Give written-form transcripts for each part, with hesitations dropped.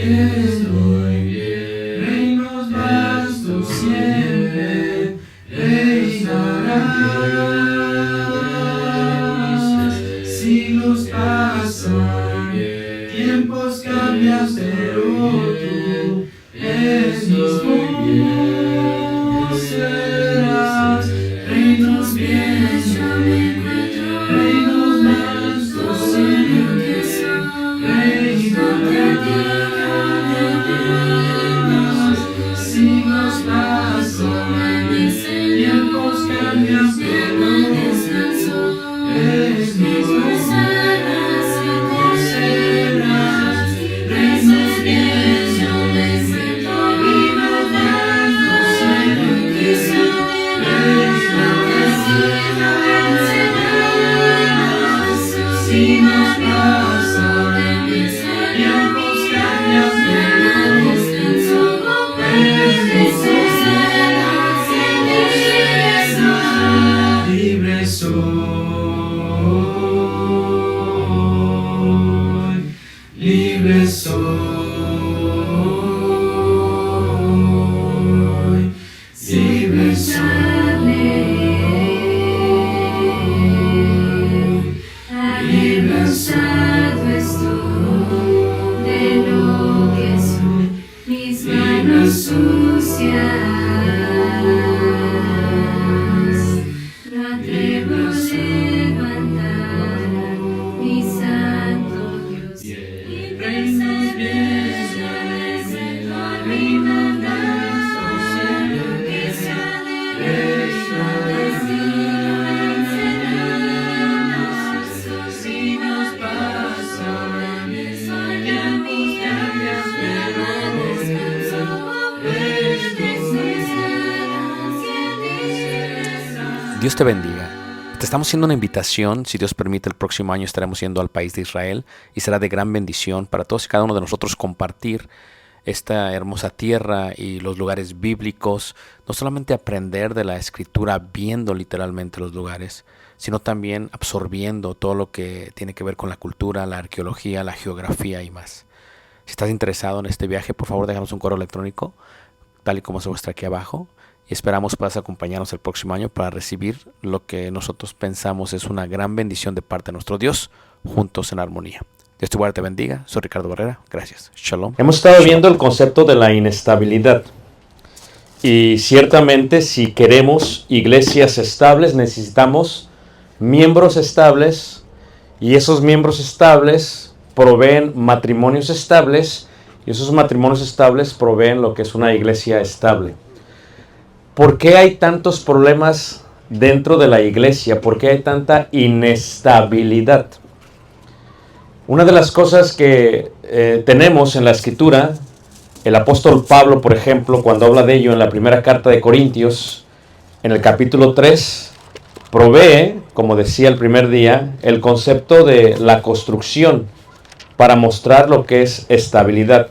estoy bien. Reinos vastos siempre reinarás. Siglos pasan, tiempos cambian, pero tú eres mismo serás. Reinos bien, yo me encuentro. Reinos vastos siempre reinarás. Siglos pasan, tiempos cambian, pero eres mismo serás. Reinos bien, yo me encuentro. Reinos vastos siempre reinarás. Siglos pasan, tiempos cambian, pero eres mismo serás. Libre soy, libre soy, libre soy, Cansado estoy de lo que soy, mis manos sucias. No atrevo a levantar mi santo Dios. reinos bien, yo me encuentro. Reinos vastos siempre reinarás. Siglos pasan, tiempos cambian, pero eres mismo serás. Dios te bendiga. Te estamos haciendo una invitación. Si Dios permite, el próximo año estaremos yendo al país de Israel y será de gran bendición para todos y cada uno de nosotros compartir esta hermosa tierra y los lugares bíblicos. No solamente aprender de la Escritura viendo literalmente los lugares, sino también absorbiendo todo lo que tiene que ver con la cultura, la arqueología, la geografía y más. Si estás interesado en este viaje, por favor déjanos un correo electrónico, tal y como se muestra aquí abajo. Y esperamos puedas acompañarnos el próximo año para recibir lo que nosotros pensamos es una gran bendición de parte de nuestro Dios, juntos en armonía. Dios te guarde, te bendiga. Soy Ricardo Barrera. Gracias. Shalom. Hemos estado viendo el concepto de la inestabilidad. Y ciertamente si queremos iglesias estables, necesitamos miembros estables. Y esos miembros estables proveen matrimonios estables. Y esos matrimonios estables proveen lo que es una iglesia estable. ¿Por qué hay tantos problemas dentro de la iglesia? ¿Por qué hay tanta inestabilidad? Una de las cosas que tenemos en la Escritura, el apóstol Pablo, por ejemplo, cuando habla de ello en la primera carta de Corintios, en el capítulo 3, provee, como decía el primer día, el concepto de la construcción para mostrar lo que es estabilidad.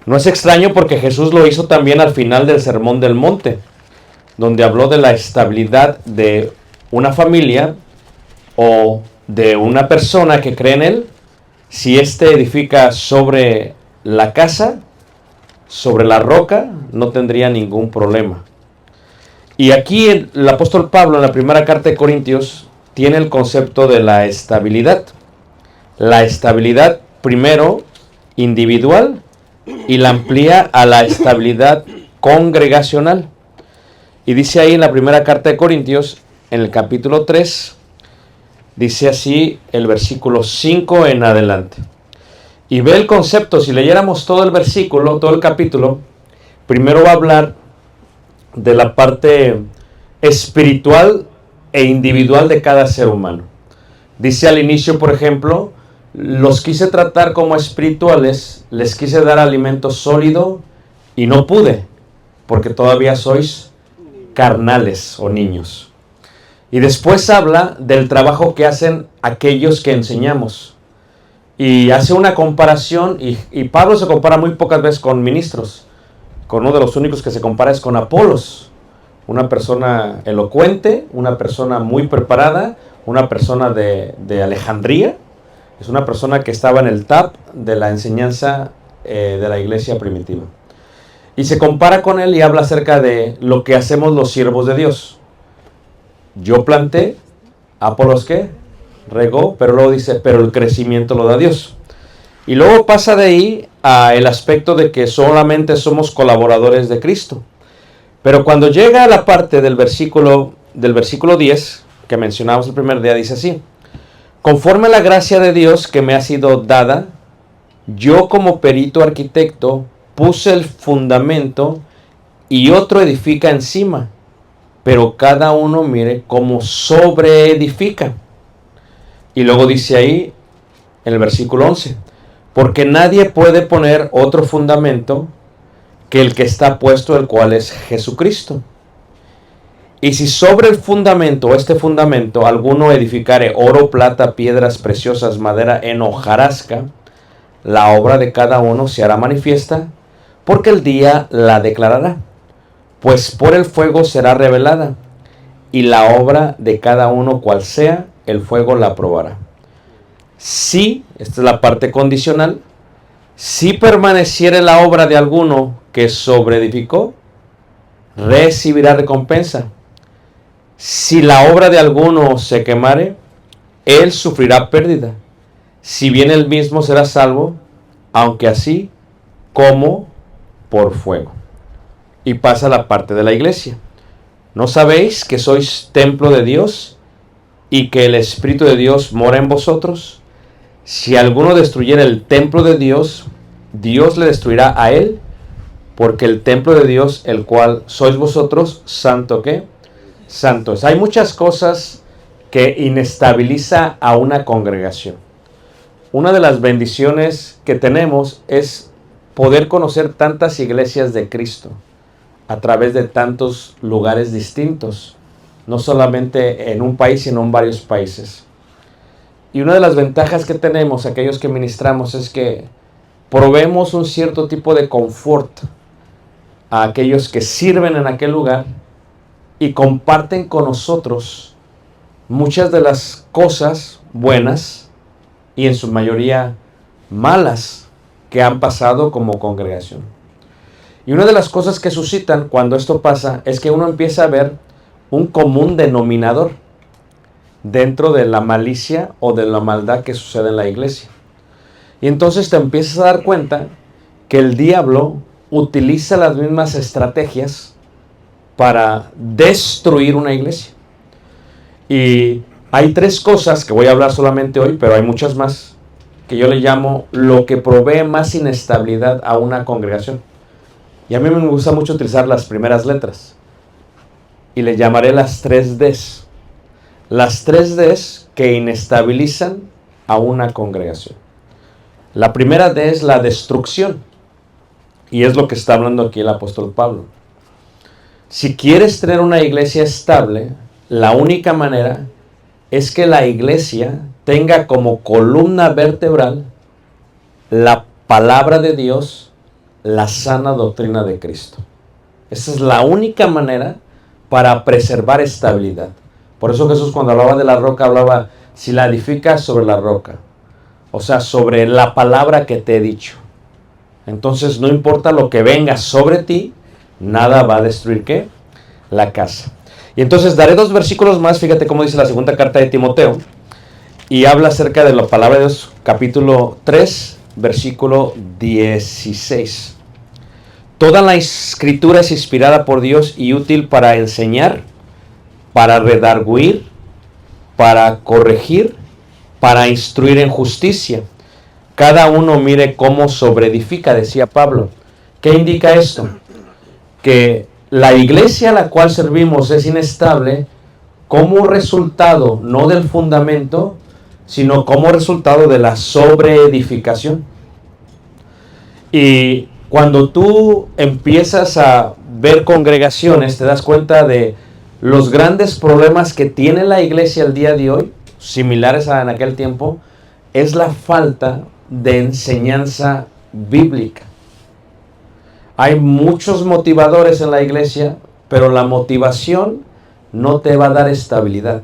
No es extraño porque Jesús lo hizo también al final del Sermón del Monte, donde habló de la estabilidad de una familia o de una persona que cree en Él. Si éste edifica sobre la casa, sobre la roca, no tendría ningún problema. Y aquí el apóstol Pablo en la primera carta de Corintios tiene el concepto de la estabilidad. La estabilidad primero individual y la amplía a la estabilidad congregacional. Y dice ahí en la primera carta de Corintios, en el capítulo 3, dice así el versículo 5 en adelante. Y ve el concepto, si leyéramos todo el versículo, todo el capítulo, primero va a hablar de la parte espiritual e individual de cada ser humano. Dice al inicio, por ejemplo, los quise tratar como espirituales, les quise dar alimento sólido y no pude, porque todavía sois carnales o niños. Y después habla del trabajo que hacen aquellos que enseñamos. Y hace una comparación, y Pablo se compara muy pocas veces con ministros. Con uno de los únicos que se compara es con Apolos. Una persona elocuente, una persona muy preparada, una persona de Alejandría. Es una persona que estaba en el top de la enseñanza de la iglesia primitiva. Y se compara con él y habla acerca de lo que hacemos los siervos de Dios. Yo planté, Apolos ¿qué? Regó, pero luego dice, pero el crecimiento lo da Dios. Y luego pasa de ahí a el aspecto de que solamente somos colaboradores de Cristo. Pero cuando llega a la parte del versículo 10, que mencionamos el primer día, dice así: conforme a la gracia de Dios que me ha sido dada, yo como perito arquitecto puse el fundamento y otro edifica encima, pero cada uno mire cómo sobreedifica. Y luego dice ahí, en el versículo 11, porque nadie puede poner otro fundamento que el que está puesto, el cual es Jesucristo. Y si sobre el fundamento, este fundamento, alguno edificare oro, plata, piedras preciosas, madera, heno, hojarasca, la obra de cada uno se hará manifiesta, porque el día la declarará, pues por el fuego será revelada, y la obra de cada uno cual sea, el fuego la probará. Si, esta es la parte condicional, si permaneciere la obra de alguno que sobreedificó, recibirá recompensa. Si la obra de alguno se quemare, él sufrirá pérdida. Si bien él mismo será salvo, aunque así como por fuego. Y pasa la parte de la iglesia. ¿No sabéis que sois templo de Dios y que el Espíritu de Dios mora en vosotros? Si alguno destruyera el templo de Dios, Dios le destruirá a él, porque el templo de Dios, el cual sois vosotros, santo ¿qué? Santo es. Hay muchas cosas que inestabiliza a una congregación. Una de las bendiciones que tenemos es poder conocer tantas iglesias de Cristo a través de tantos lugares distintos, no solamente en un país, sino en varios países. Y una de las ventajas que tenemos, aquellos que ministramos, es que proveemos un cierto tipo de confort a aquellos que sirven en aquel lugar y comparten con nosotros muchas de las cosas buenas y en su mayoría malas que han pasado como congregación. Y una de las cosas que suscitan cuando esto pasa es que uno empieza a ver un común denominador dentro de la malicia o de la maldad que sucede en la iglesia. Y entonces te empiezas a dar cuenta que el diablo utiliza las mismas estrategias para destruir una iglesia. Y hay tres cosas que voy a hablar solamente hoy, pero hay muchas más, que yo le llamo lo que provee más inestabilidad a una congregación. Y a mí me gusta mucho utilizar las primeras letras. Y le llamaré las 3 Ds. Las 3 Ds que inestabilizan a una congregación. La primera D es la destrucción. Y es lo que está hablando aquí el apóstol Pablo. Si quieres tener una iglesia estable, la única manera es que la iglesia tenga como columna vertebral la palabra de Dios, la sana doctrina de Cristo. Esa es la única manera para preservar estabilidad. Por eso Jesús, cuando hablaba de la roca, hablaba, si la edificas sobre la roca, o sea, sobre la palabra que te he dicho. Entonces, no importa lo que venga sobre ti, nada va a destruir, ¿qué? La casa. Y entonces daré 2 versículos más, fíjate cómo dice la segunda carta de Timoteo, y habla acerca de la palabra de Dios, capítulo 3, versículo 16. Toda la escritura es inspirada por Dios y útil para enseñar, para redarguir, para corregir, para instruir en justicia. Cada uno mire cómo sobreedifica, decía Pablo. ¿Qué indica esto? Que la iglesia a la cual servimos es inestable como resultado, no del fundamento, sino como resultado de la sobreedificación. Y cuando tú empiezas a ver congregaciones, te das cuenta de los grandes problemas que tiene la iglesia el día de hoy, similares a en aquel tiempo, es la falta de enseñanza bíblica. Hay muchos motivadores en la iglesia, pero la motivación no te va a dar estabilidad.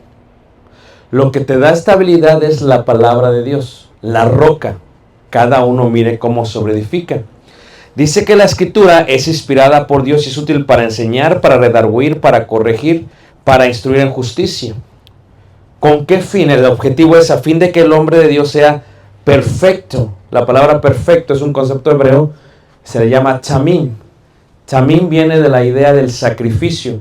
Lo que te da estabilidad es la palabra de Dios, la roca. cada uno mire cómo sobreedifica. Dice que la escritura es inspirada por Dios y es útil para enseñar, para redarguir, para corregir, para instruir en justicia. ¿Con qué fin? El objetivo es a fin de que el hombre de Dios sea perfecto. La palabra perfecto es un concepto hebreo, se le llama tamim. Tamim viene de la idea del sacrificio.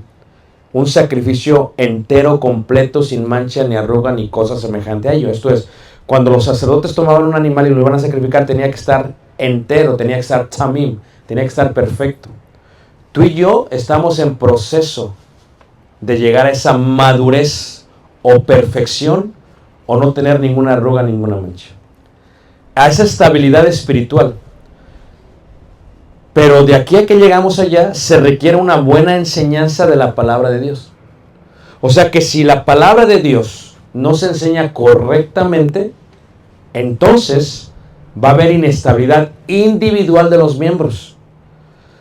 Un sacrificio entero, completo, sin mancha, ni arruga, ni cosa semejante a ello. Esto es, cuando los sacerdotes tomaban un animal y lo iban a sacrificar, tenía que estar entero, tenía que estar tamim, tenía que estar perfecto. Tú y yo estamos en proceso de llegar a esa madurez o perfección o no tener ninguna arruga, ninguna mancha. A esa estabilidad espiritual. Pero de aquí a que llegamos allá, se requiere una buena enseñanza de la palabra de Dios. O sea que si la palabra de Dios no se enseña correctamente, entonces va a haber inestabilidad individual de los miembros.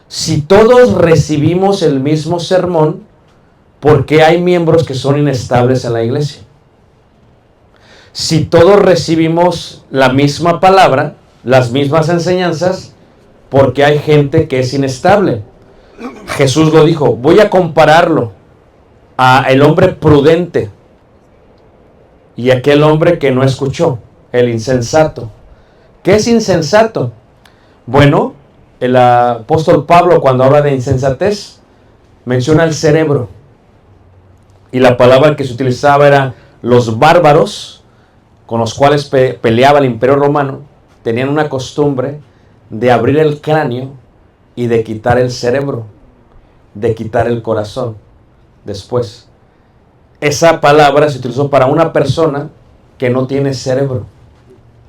Si todos recibimos el mismo sermón, ¿por qué hay miembros que son inestables en la iglesia? Si todos recibimos la misma palabra, las mismas enseñanzas, ¿por qué hay gente que es inestable? Jesús lo dijo, voy a compararlo a el hombre prudente y aquel hombre que no escuchó, el insensato. ¿Qué es insensato? Bueno, el apóstol Pablo, cuando habla de insensatez, menciona el cerebro. Y la palabra que se utilizaba era los bárbaros, con los cuales peleaba el Imperio Romano, tenían una costumbre de abrir el cráneo y de quitar el cerebro, de quitar el corazón después. Esa palabra se utilizó para una persona que no tiene cerebro,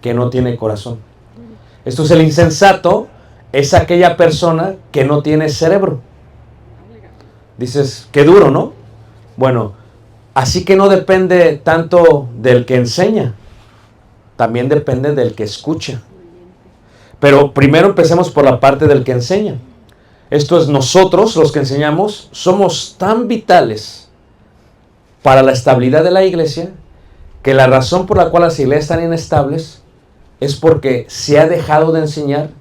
que no tiene corazón. Esto es el insensato, es aquella persona que no tiene cerebro. Dices, qué duro, ¿no? Bueno, así que no depende tanto del que enseña, también depende del que escucha. Pero primero empecemos por la parte del que enseña. Esto es, nosotros los que enseñamos somos tan vitales para la estabilidad de la iglesia que la razón por la cual las iglesias están inestables es porque se ha dejado de enseñar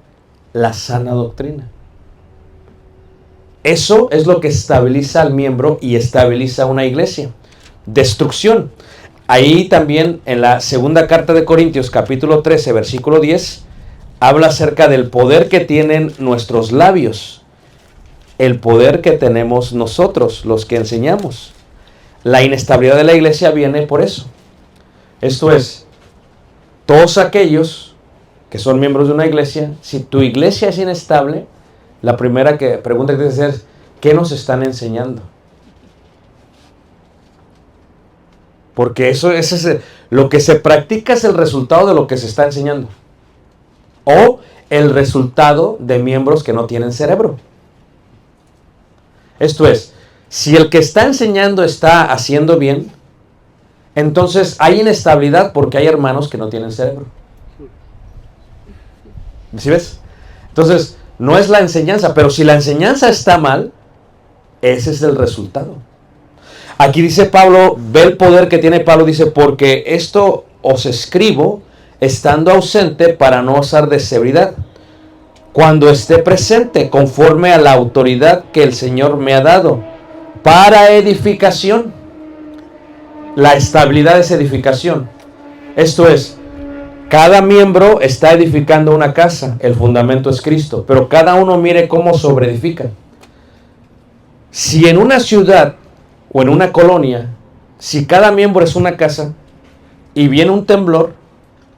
la sana doctrina. Eso es lo que estabiliza al miembro y estabiliza una iglesia. Destrucción. Ahí también en la segunda carta de Corintios, capítulo 13, versículo 10, habla acerca del poder que tienen nuestros labios, el poder que tenemos nosotros, los que enseñamos. La inestabilidad de la iglesia viene por eso. Esto es, todos aquellos que son miembros de una iglesia, si tu iglesia es inestable, la primera pregunta que tienes que hacer es, ¿qué nos están enseñando? Porque eso es lo que se practica es el resultado de lo que se está enseñando. O el resultado de miembros que no tienen cerebro. Esto es, si el que está enseñando está haciendo bien, entonces hay inestabilidad porque hay hermanos que no tienen cerebro. ¿Sí ves? Entonces, no es la enseñanza, pero si la enseñanza está mal, ese es el resultado. Aquí dice Pablo, ve el poder que tiene Pablo, dice, porque esto os escribo estando ausente para no usar de severidad, cuando esté presente conforme a la autoridad que el Señor me ha dado, para edificación. La estabilidad es edificación. Esto es, cada miembro está edificando una casa, el fundamento es Cristo, pero cada uno mire cómo sobreedifica. Si en una ciudad o en una colonia, si cada miembro es una casa y viene un temblor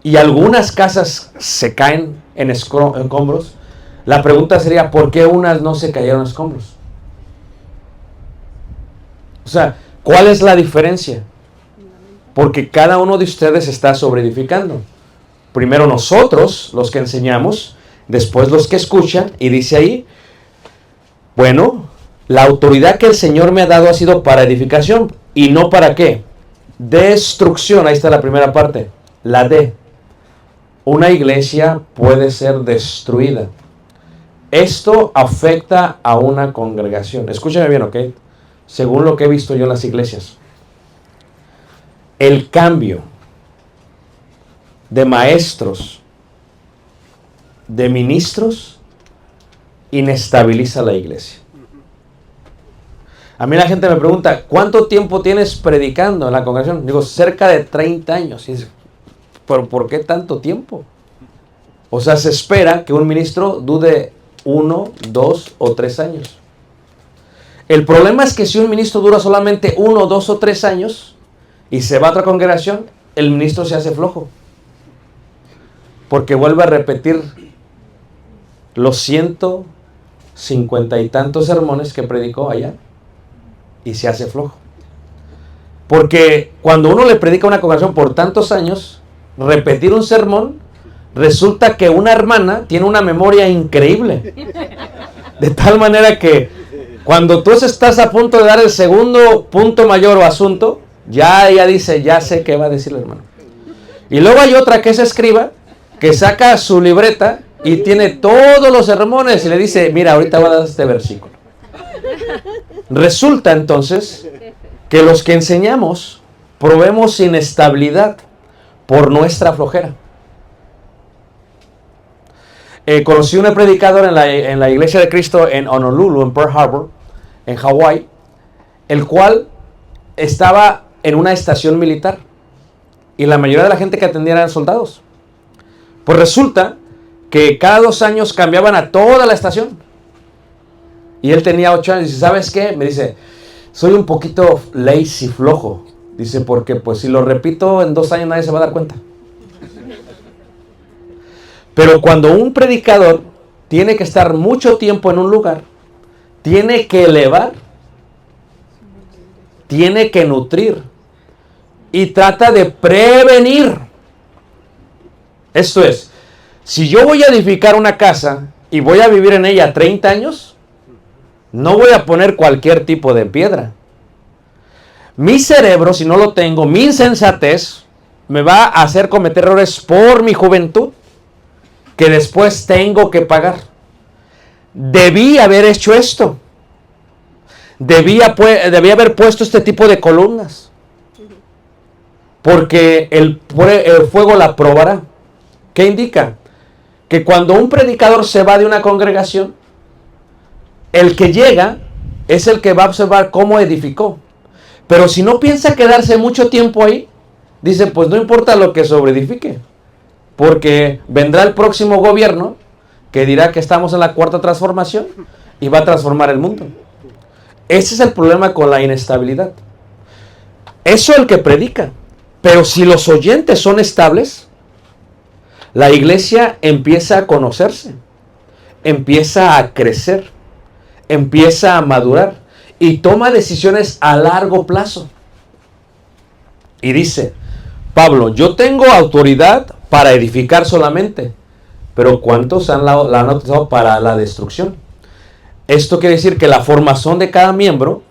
y algunas casas se caen en escombros, la pregunta sería, ¿por qué unas no se cayeron en escombros? O sea, ¿cuál es la diferencia? Porque cada uno de ustedes está sobreedificando. Primero nosotros, los que enseñamos, después los que escuchan, y dice ahí, bueno, la autoridad que el Señor me ha dado ha sido para edificación, y no para qué, destrucción. Ahí está la primera parte, la D. Una iglesia puede ser destruida. Esto afecta a una congregación. Escúchame bien, ¿ok? Según lo que he visto yo en las iglesias, el cambio de maestros de ministros inestabiliza la iglesia. A mí la gente me pregunta, ¿cuánto tiempo tienes predicando en la congregación? Digo, cerca de 30 años. Y dice, ¿pero por qué tanto tiempo? O sea, se espera que un ministro dure 1, 2 o 3 años. El problema es que si un ministro dura solamente 1, 2 o 3 años y se va a otra congregación, el ministro se hace flojo. Porque vuelve a repetir los 150 y tantos sermones que predicó allá y se hace flojo. Porque cuando uno le predica a una congregación por tantos años, repetir un sermón, resulta que una hermana tiene una memoria increíble. De tal manera que cuando tú estás a punto de dar el segundo punto mayor o asunto, ya ella dice, ya sé qué va a decir el hermano. Y luego hay otra que es escriba, que saca su libreta y tiene todos los sermones y le dice, mira, ahorita va a dar este versículo. Resulta entonces que los que enseñamos probemos inestabilidad por nuestra flojera. Conocí una predicadora en la Iglesia de Cristo en Honolulu, en Pearl Harbor, en Hawái, el cual estaba en una estación militar y la mayoría de la gente que atendía eran soldados. Pues resulta que cada 2 años cambiaban a toda la estación. Y él tenía 8 años y dice, ¿sabes qué? Me dice, soy un poquito lazy, flojo. Dice, porque pues si lo repito en 2 años nadie se va a dar cuenta. Pero cuando un predicador tiene que estar mucho tiempo en un lugar, tiene que elevar, tiene que nutrir y trata de prevenir. Esto es, si yo voy a edificar una casa y voy a vivir en ella 30 años, no voy a poner cualquier tipo de piedra. Mi cerebro, si no lo tengo, mi insensatez, me va a hacer cometer errores por mi juventud que después tengo que pagar. Debí haber hecho esto. Debí haber puesto este tipo de columnas. Porque el fuego la probará. ¿Qué indica? Que cuando un predicador se va de una congregación, el que llega es el que va a observar cómo edificó. Pero si no piensa quedarse mucho tiempo ahí, dice, pues no importa lo que sobreedifique. Porque vendrá el próximo gobierno que dirá que estamos en la cuarta transformación y va a transformar el mundo. Ese es el problema con la inestabilidad. Eso es el que predica. Pero si los oyentes son estables, la iglesia empieza a conocerse, empieza a crecer, empieza a madurar y toma decisiones a largo plazo. Y dice, Pablo, yo tengo autoridad para edificar solamente, pero ¿cuántos la han utilizado para la destrucción? Esto quiere decir que la formación de cada miembro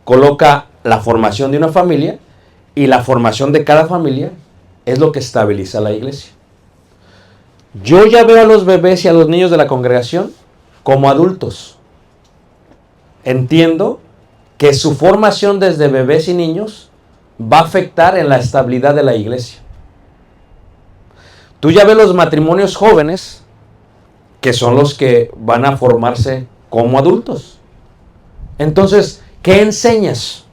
coloca la formación de una familia y la formación de cada familia es lo que estabiliza la iglesia. Yo ya veo a los bebés y a los niños de la congregación como adultos. Entiendo que su formación desde bebés y niños va a afectar en la estabilidad de la iglesia. Tú ya ves los matrimonios jóvenes, que son los que van a formarse como adultos. Entonces, ¿qué enseñas?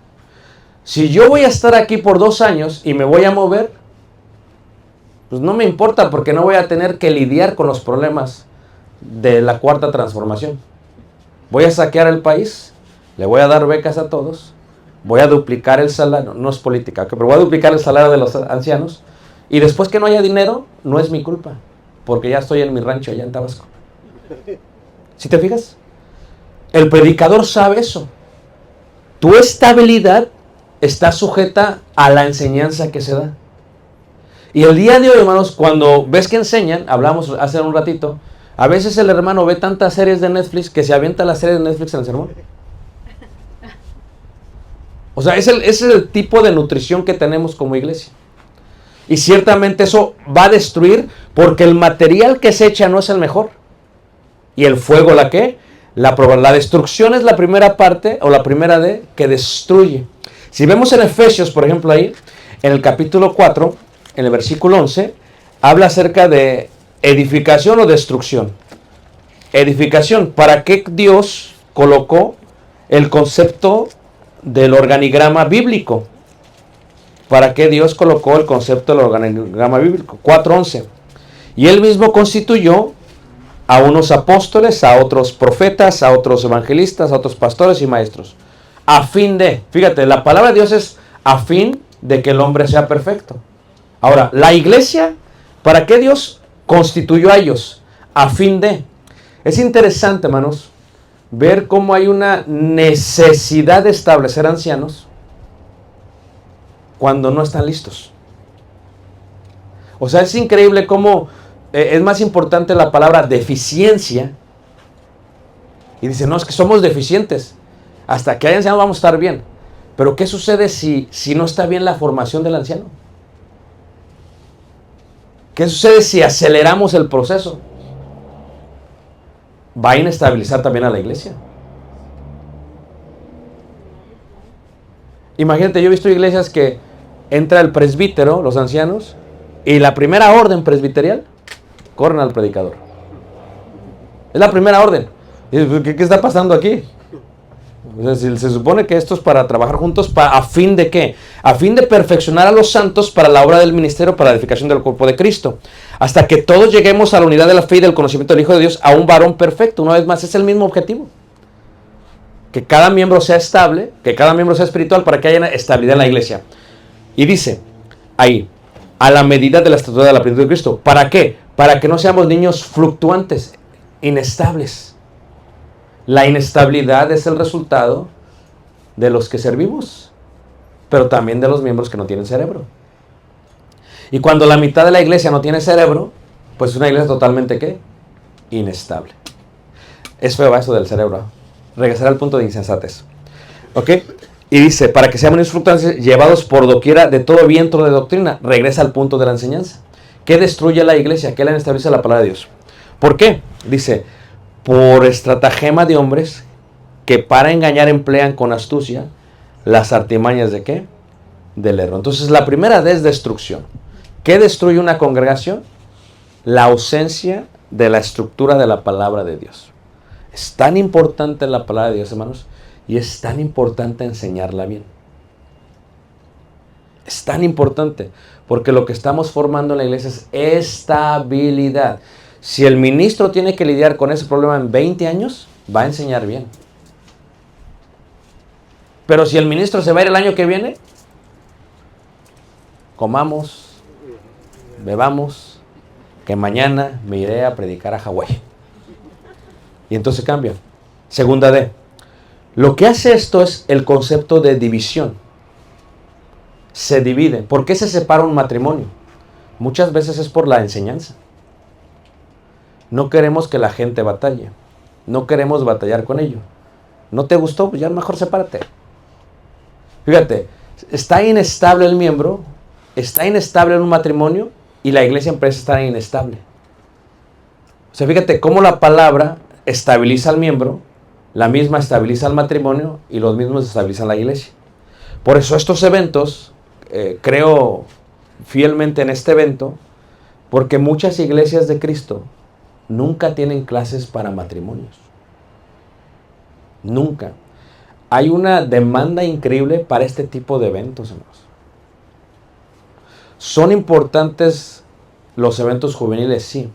Si yo voy a estar aquí por 2 años y me voy a mover, pues no me importa porque no voy a tener que lidiar con los problemas de la cuarta transformación. Voy a saquear el país, le voy a dar becas a todos, voy a duplicar el salario, no es política, pero voy a duplicar el salario de los ancianos y después que no haya dinero, no es mi culpa, porque ya estoy en mi rancho allá en Tabasco. ¿Sí te fijas? El predicador sabe eso. Tu estabilidad está sujeta a la enseñanza que se da. Y el día de hoy, hermanos, cuando ves que enseñan, hablamos hace un ratito, a veces el hermano ve tantas series de Netflix que se avienta las series de Netflix en el sermón. O sea, ese es el tipo de nutrición que tenemos como iglesia. Y ciertamente eso va a destruir porque el material que se echa no es el mejor. ¿Y el fuego la qué? La destrucción es la primera parte o la primera de que destruye. Si vemos en Efesios, por ejemplo, ahí, en el capítulo 4, en el versículo 11, habla acerca de ¿Edificación o destrucción? Edificación. ¿Para qué Dios colocó el concepto del organigrama bíblico? ¿Para qué Dios colocó el concepto del organigrama bíblico? 4:11. Y Él mismo constituyó a unos apóstoles, a otros profetas, a otros evangelistas, a otros pastores y maestros. A fin de, fíjate, la palabra de Dios es a fin de que el hombre sea perfecto. Ahora, la iglesia, ¿para qué Dios constituyó a ellos? A fin de. Es interesante, hermanos, ver cómo hay una necesidad de establecer ancianos cuando no están listos. O sea, es increíble cómo es más importante la palabra deficiencia. Y dicen, no, es que somos deficientes. Hasta que haya ancianos vamos a estar bien. Pero ¿qué sucede si no está bien la formación del anciano? ¿Qué sucede si aceleramos el proceso? Va a inestabilizar también a la iglesia. Imagínate, yo he visto iglesias que entra el presbítero, los ancianos, y la primera orden presbiterial, corren al predicador. Es la primera orden. ¿Qué está pasando aquí? O sea, se supone que esto es para trabajar juntos, ¿a fin de qué? A fin de perfeccionar a los santos para la obra del ministerio, para la edificación del cuerpo de Cristo, hasta que todos lleguemos a la unidad de la fe y del conocimiento del Hijo de Dios, a un varón perfecto. Una vez más, es el mismo objetivo. Que cada miembro sea estable, que cada miembro sea espiritual, para que haya estabilidad en la iglesia. Y dice, ahí, a la medida de la estatura de la plenitud de Cristo. ¿Para qué? Para que no seamos niños fluctuantes, inestables. La inestabilidad es el resultado de los que servimos, pero también de los miembros que no tienen cerebro. Y cuando la mitad de la iglesia no tiene cerebro, pues es una iglesia totalmente, ¿qué? Inestable. Es feo eso del cerebro. Regresar al punto de insensatez. ¿Ok? Y dice, para que seamos infructuosos, llevados por doquiera de todo viento de doctrina. Regresa al punto de la enseñanza. ¿Qué destruye la iglesia? ¿Qué la inestabiliza? La palabra de Dios. ¿Por qué? Dice, por estratagema de hombres que para engañar emplean con astucia las artimañas de ¿qué? Del error. Entonces la primera es destrucción. ¿Qué destruye una congregación? La ausencia de la estructura de la palabra de Dios. Es tan importante la palabra de Dios, hermanos, y es tan importante enseñarla bien. Es tan importante, porque lo que estamos formando en la iglesia es estabilidad. Si el ministro tiene que lidiar con ese problema en 20 años, va a enseñar bien. Pero si el ministro se va a ir el año que viene, comamos, bebamos, que mañana me iré a predicar a Hawái. Y entonces cambia. Segunda D. Lo que hace esto es el concepto de división. Se divide. ¿Por qué se separa un matrimonio? Muchas veces es por la enseñanza. No queremos que la gente batalle. No queremos batallar con ello. ¿No te gustó? Pues ya mejor sepárate. Fíjate, está inestable el miembro, está inestable en un matrimonio y la iglesia empieza a estar inestable. O sea, fíjate cómo la palabra estabiliza al miembro, la misma estabiliza al matrimonio y los mismos estabilizan la iglesia. Por eso estos eventos, creo fielmente en este evento, porque muchas iglesias de Cristo nunca tienen clases para matrimonios. Nunca. Hay una demanda increíble para este tipo de eventos, hermanos. Son importantes los eventos juveniles, sí,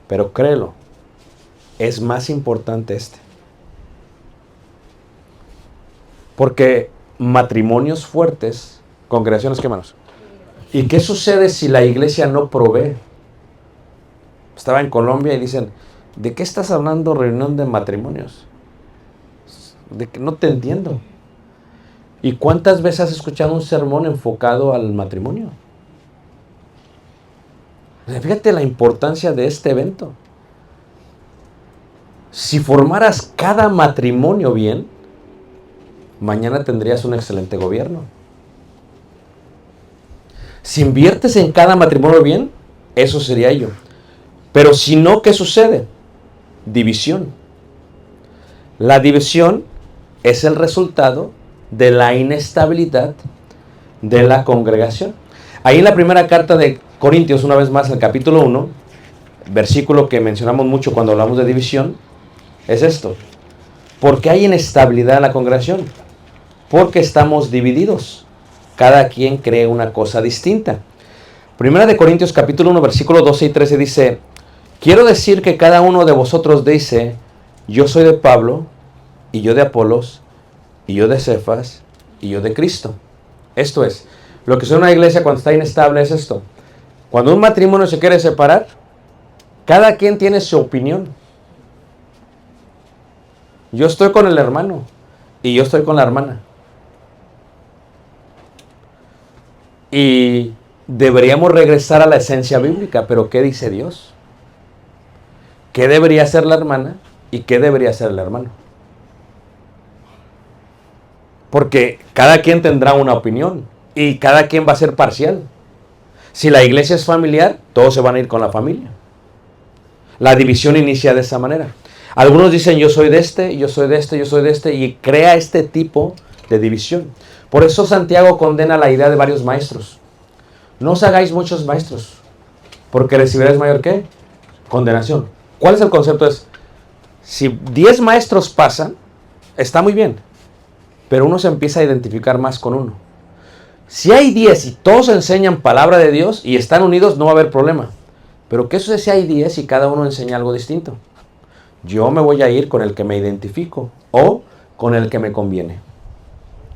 pero créelo, es más importante este. Porque matrimonios fuertes, congregaciones, ¿qué, hermanos? ¿Y qué sucede si la iglesia no provee? Estaba en Colombia y dicen, ¿de qué estás hablando, reunión de matrimonios? De que no te entiendo. ¿Y cuántas veces has escuchado un sermón enfocado al matrimonio? O sea, fíjate la importancia de este evento. Si formaras cada matrimonio bien, mañana tendrías un excelente gobierno. Si inviertes en cada matrimonio bien, eso sería ello. Pero si no, ¿qué sucede? División. La división es el resultado de la inestabilidad de la congregación. Ahí en la primera carta de Corintios, una vez más, en el capítulo 1, versículo que mencionamos mucho cuando hablamos de división, es esto. ¿Por qué hay inestabilidad en la congregación? Porque estamos divididos. Cada quien cree una cosa distinta. Primera de Corintios capítulo 1, versículo 12 y 13 dice, quiero decir que cada uno de vosotros dice, yo soy de Pablo, y yo de Apolos, y yo de Cefas, y yo de Cristo. Esto es, lo que sucede en una iglesia cuando está inestable es esto. Cuando un matrimonio se quiere separar, cada quien tiene su opinión. Yo estoy con el hermano, y yo estoy con la hermana. Y deberíamos regresar a la esencia bíblica, pero ¿qué dice Dios? ¿Qué debería hacer la hermana y qué debería hacer el hermano? Porque cada quien tendrá una opinión y cada quien va a ser parcial. Si la iglesia es familiar, todos se van a ir con la familia. La división inicia de esa manera. Algunos dicen yo soy de este, yo soy de este, yo soy de este, y crea este tipo de división. Por eso Santiago condena la idea de varios maestros. No os hagáis muchos maestros, porque recibiréis mayor ¿qué? Condenación. ¿Cuál es el concepto? Es, si 10 maestros pasan, está muy bien, pero uno se empieza a identificar más con uno. Si hay 10 y todos enseñan palabra de Dios y están unidos, no va a haber problema. Pero ¿qué sucede si hay 10 y cada uno enseña algo distinto? Yo me voy a ir con el que me identifico o con el que me conviene.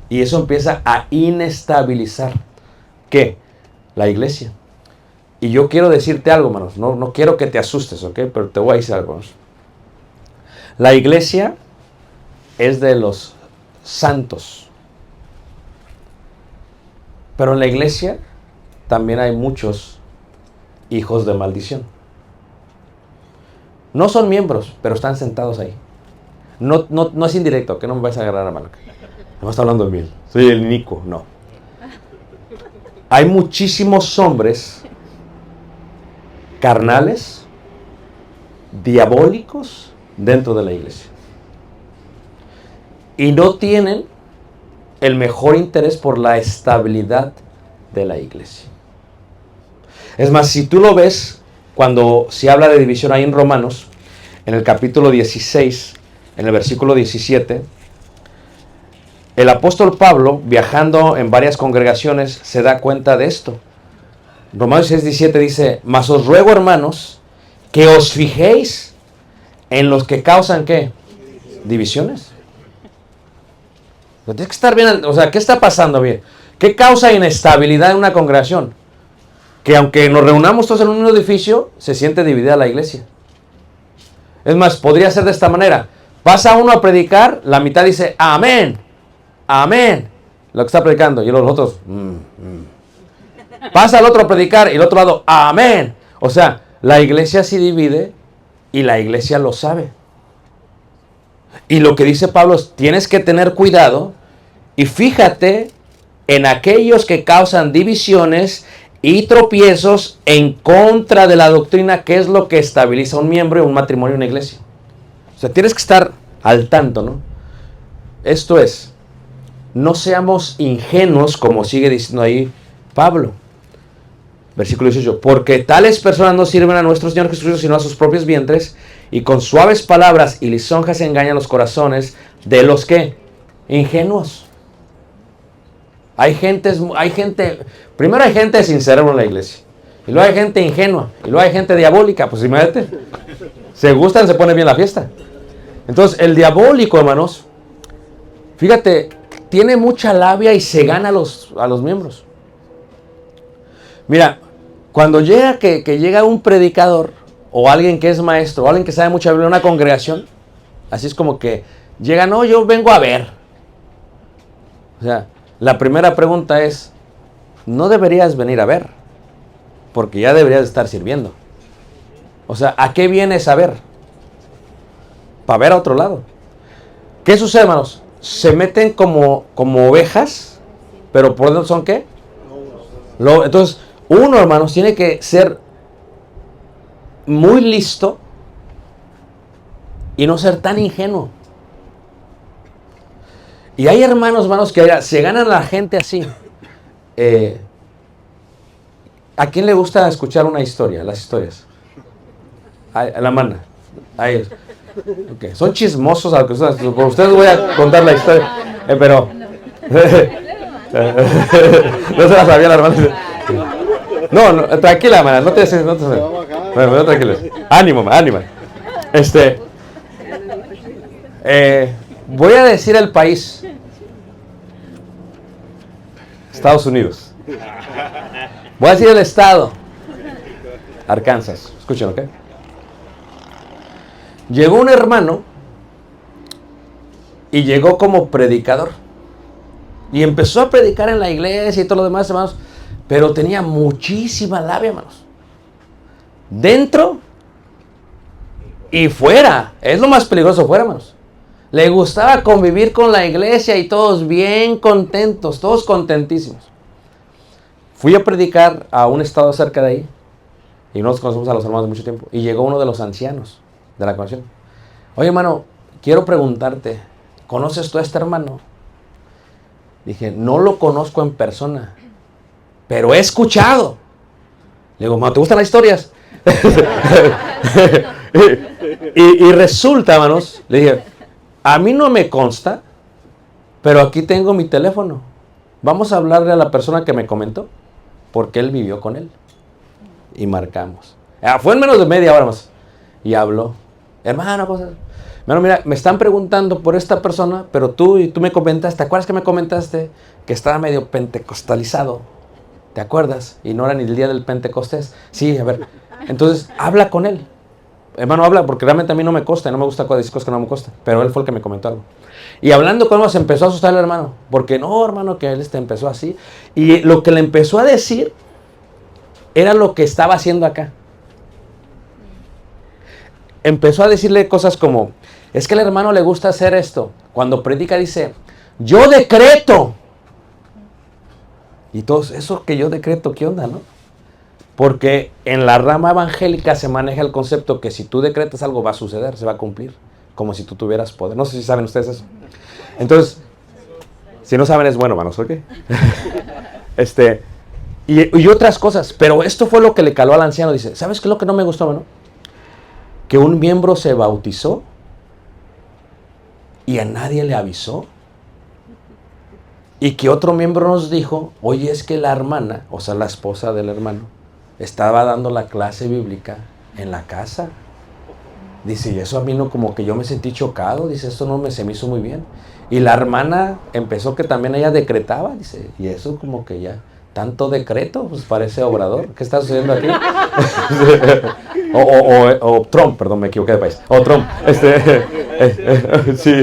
Y eso empieza a inestabilizar, ¿qué? La iglesia. Y yo quiero decirte algo, hermanos. No quiero que te asustes, ¿ok? Pero te voy a decir algo, hermanos. La iglesia es de los santos. Pero en la iglesia también hay muchos hijos de maldición. No son miembros, pero están sentados ahí. No es indirecto, que no me vais a agarrar a mano. No está hablando de mí. Soy el Nico, no. Hay muchísimos hombres carnales, diabólicos dentro de la iglesia. Y no tienen el mejor interés por la estabilidad de la iglesia. Es más, si tú lo ves, cuando se habla de división ahí en Romanos, en el capítulo 16, en el versículo 17, el apóstol Pablo, viajando en varias congregaciones, se da cuenta de esto. Romanos 6:17 dice, mas os ruego, hermanos, que os fijéis en los que causan, ¿qué? Divisiones. Tienes que estar bien, o sea, ¿qué está pasando bien? ¿Qué causa inestabilidad en una congregación? Que aunque nos reunamos todos en un mismo edificio, se siente dividida la iglesia. Es más, podría ser de esta manera. Pasa uno a predicar, la mitad dice, amén, amén, lo que está predicando, y los otros, Pasa el otro a predicar y el otro lado, amén. O sea, la iglesia se divide y la iglesia lo sabe. Y lo que dice Pablo es, tienes que tener cuidado y fíjate en aquellos que causan divisiones y tropiezos en contra de la doctrina, que es lo que estabiliza un miembro, un matrimonio, una iglesia. O sea, tienes que estar al tanto, ¿no? Esto es, no seamos ingenuos, como sigue diciendo ahí Pablo. Versículo 18, porque tales personas no sirven a nuestro Señor Jesucristo, sino a sus propios vientres, y con suaves palabras y lisonjas engañan los corazones de los que ingenuos. Primero hay gente sin cerebro en la iglesia, y luego hay gente ingenua, y luego hay gente diabólica. Pues imagínate, se gustan, se pone bien la fiesta. Entonces el diabólico, hermanos, fíjate, tiene mucha labia y se gana a los miembros. Mira, cuando llega que llega un predicador o alguien que es maestro o alguien que sabe mucha Biblia en una congregación, así es como que llega, no, yo vengo a ver. O sea, la primera pregunta es, no deberías venir a ver, porque ya deberías estar sirviendo. O sea, ¿a qué vienes a ver? Para ver a otro lado. ¿Qué sucede, hermanos? Se meten como ovejas, pero por dentro son ¿qué? Entonces, uno, hermanos, tiene que ser muy listo y no ser tan ingenuo. Y hay hermanos que se ganan a la gente así. ¿A quién le gusta escuchar una historia? Las historias. Ahí, la mano. Ahí. Okay. Son chismosos, aunque por ustedes voy a contar la historia. Pero no se la sabía la hermana. No, tranquila, hermana, no te bueno, tranquila. Ánimo, ánimo. Voy a decir el país. Estados Unidos. Voy a decir el estado. Arkansas. Escuchen, ¿ok? Llegó un hermano y llegó como predicador. Y empezó a predicar en la iglesia y todo lo demás, hermanos. Pero tenía muchísima labia, hermanos. Dentro y fuera. Es lo más peligroso fuera, hermanos. Le gustaba convivir con la iglesia y todos bien contentos, todos contentísimos. Fui a predicar a un estado cerca de ahí. Y nosotros conocemos a los hermanos de mucho tiempo. Y llegó uno de los ancianos de la congregación. Oye, hermano, quiero preguntarte, ¿conoces tú a este hermano? Dije, no lo conozco en persona, pero he escuchado. Le digo, ¿te gustan las historias? y resulta, hermanos, le dije, a mí no me consta, pero aquí tengo mi teléfono. Vamos a hablarle a la persona que me comentó, porque él vivió con él. Y marcamos. Fue en menos de media hora más. Y habló. Hermano, mira, me están preguntando por esta persona, pero tú me comentaste, ¿te acuerdas que me comentaste que estaba medio pentecostalizado? ¿Te acuerdas? Y no era ni el día del Pentecostés. Sí, a ver. Entonces, habla con él. Hermano, habla, porque realmente a mí no me consta, no me gusta decir cosas que no me consta. Pero él fue el que me comentó algo. Y hablando con él, se empezó a asustar el hermano. Porque no, hermano, que él empezó así. Y lo que le empezó a decir era lo que estaba haciendo acá. Empezó a decirle cosas como, es que al hermano le gusta hacer esto. Cuando predica dice, yo decreto. Y todos, eso que yo decreto, ¿qué onda, no? Porque en la rama evangélica se maneja el concepto que si tú decretas algo va a suceder, se va a cumplir, como si tú tuvieras poder. No sé si saben ustedes eso. Entonces, si no saben es bueno, hermanos, ¿ok? Y otras cosas, pero esto fue lo que le caló al anciano. Dice, ¿sabes qué es lo que no me gustó, hermano? Que un miembro se bautizó y a nadie le avisó. Y que otro miembro nos dijo, oye, es que la hermana, o sea, la esposa del hermano, estaba dando la clase bíblica en la casa. Dice, y eso a mí no, como que yo me sentí chocado. Dice, esto no se me hizo muy bien. Y la hermana empezó que también ella decretaba, dice, y eso como que ya, tanto decreto, pues parece obrador. ¿Qué está sucediendo aquí? o Trump, perdón, me equivoqué de país. O Trump. Sí.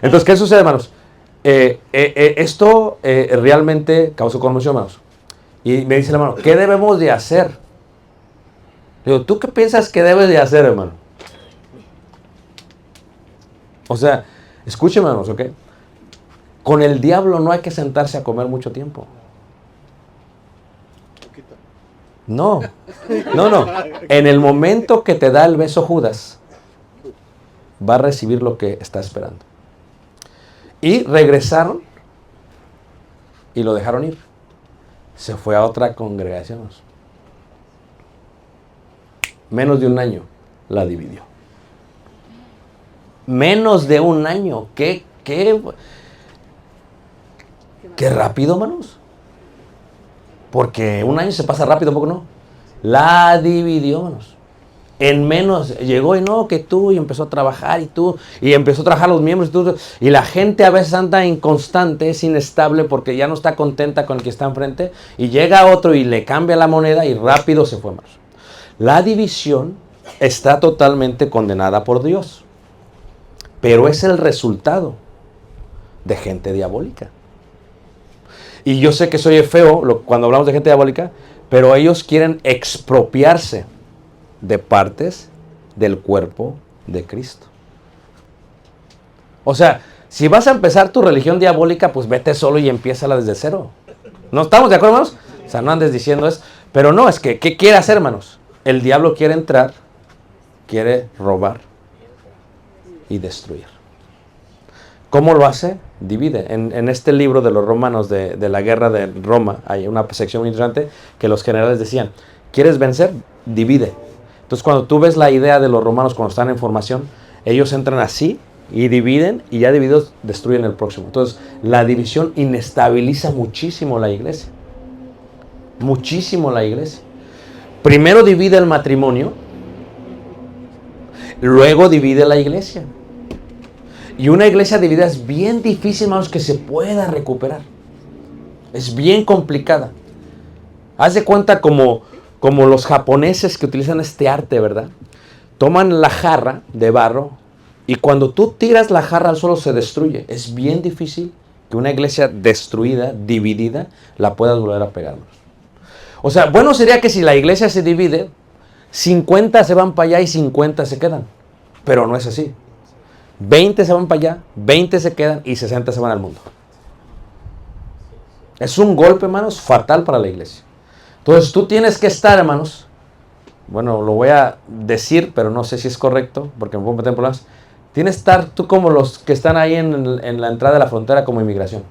Entonces, ¿qué sucede, hermanos? Esto realmente causó conmoción, hermanos. Y me dice el hermano, ¿qué debemos de hacer? Le digo, ¿tú qué piensas que debes de hacer, hermano? O sea, escúcheme, hermanos, ¿ok? Con el diablo no hay que sentarse a comer mucho tiempo. No. En el momento que te da el beso Judas, va a recibir lo que está esperando. Y regresaron y lo dejaron ir. Se fue a otra congregación. Menos de un año la dividió. Menos de un año. Qué rápido, hermanos. Porque un año se pasa rápido, ¿un poco no? La dividió, hermanos. En menos, llegó y no, que tú, y empezó a trabajar, y empezó a trabajar los miembros, y la gente a veces anda inconstante, es inestable, porque ya no está contenta con el que está enfrente, y llega otro y le cambia la moneda, y rápido se fue, hermanos. La división está totalmente condenada por Dios, pero es el resultado de gente diabólica. Y yo sé que soy feo cuando hablamos de gente diabólica, pero ellos quieren expropiarse de partes del cuerpo de Cristo. O sea, si vas a empezar tu religión diabólica, pues vete solo y empiézala desde cero. ¿No estamos de acuerdo, hermanos? O sea, no andes diciendo eso. Pero no, es que, ¿qué quiere hacer, hermanos? El diablo quiere entrar, quiere robar y destruir. ¿Cómo lo hace? Divide. En este libro de los romanos, de la guerra de Roma, hay una sección muy interesante que los generales decían, ¿quieres vencer? Divide. Entonces cuando tú ves la idea de los romanos cuando están en formación, ellos entran así y dividen y ya divididos destruyen el próximo. Entonces la división inestabiliza muchísimo la iglesia. Muchísimo la iglesia. Primero divide el matrimonio, luego divide la iglesia. Y una iglesia dividida es bien difícil, hermanos, que se pueda recuperar. Es bien complicada. Haz de cuenta como los japoneses que utilizan este arte, ¿verdad? Toman la jarra de barro y cuando tú tiras la jarra al suelo se destruye. Es bien difícil que una iglesia destruida, dividida, la puedas volver a pegar. O sea, bueno sería que si la iglesia se divide, 50 se van para allá y 50 se quedan. Pero no es así. 20 se van para allá, 20 se quedan y 60 se van al mundo. Es un golpe, hermanos, fatal para la iglesia. Entonces tú tienes que estar, hermanos, bueno, lo voy a decir, pero no sé si es correcto, porque me puedo meter en problemas. Tienes que estar tú como los que están ahí en la entrada de la frontera como inmigración.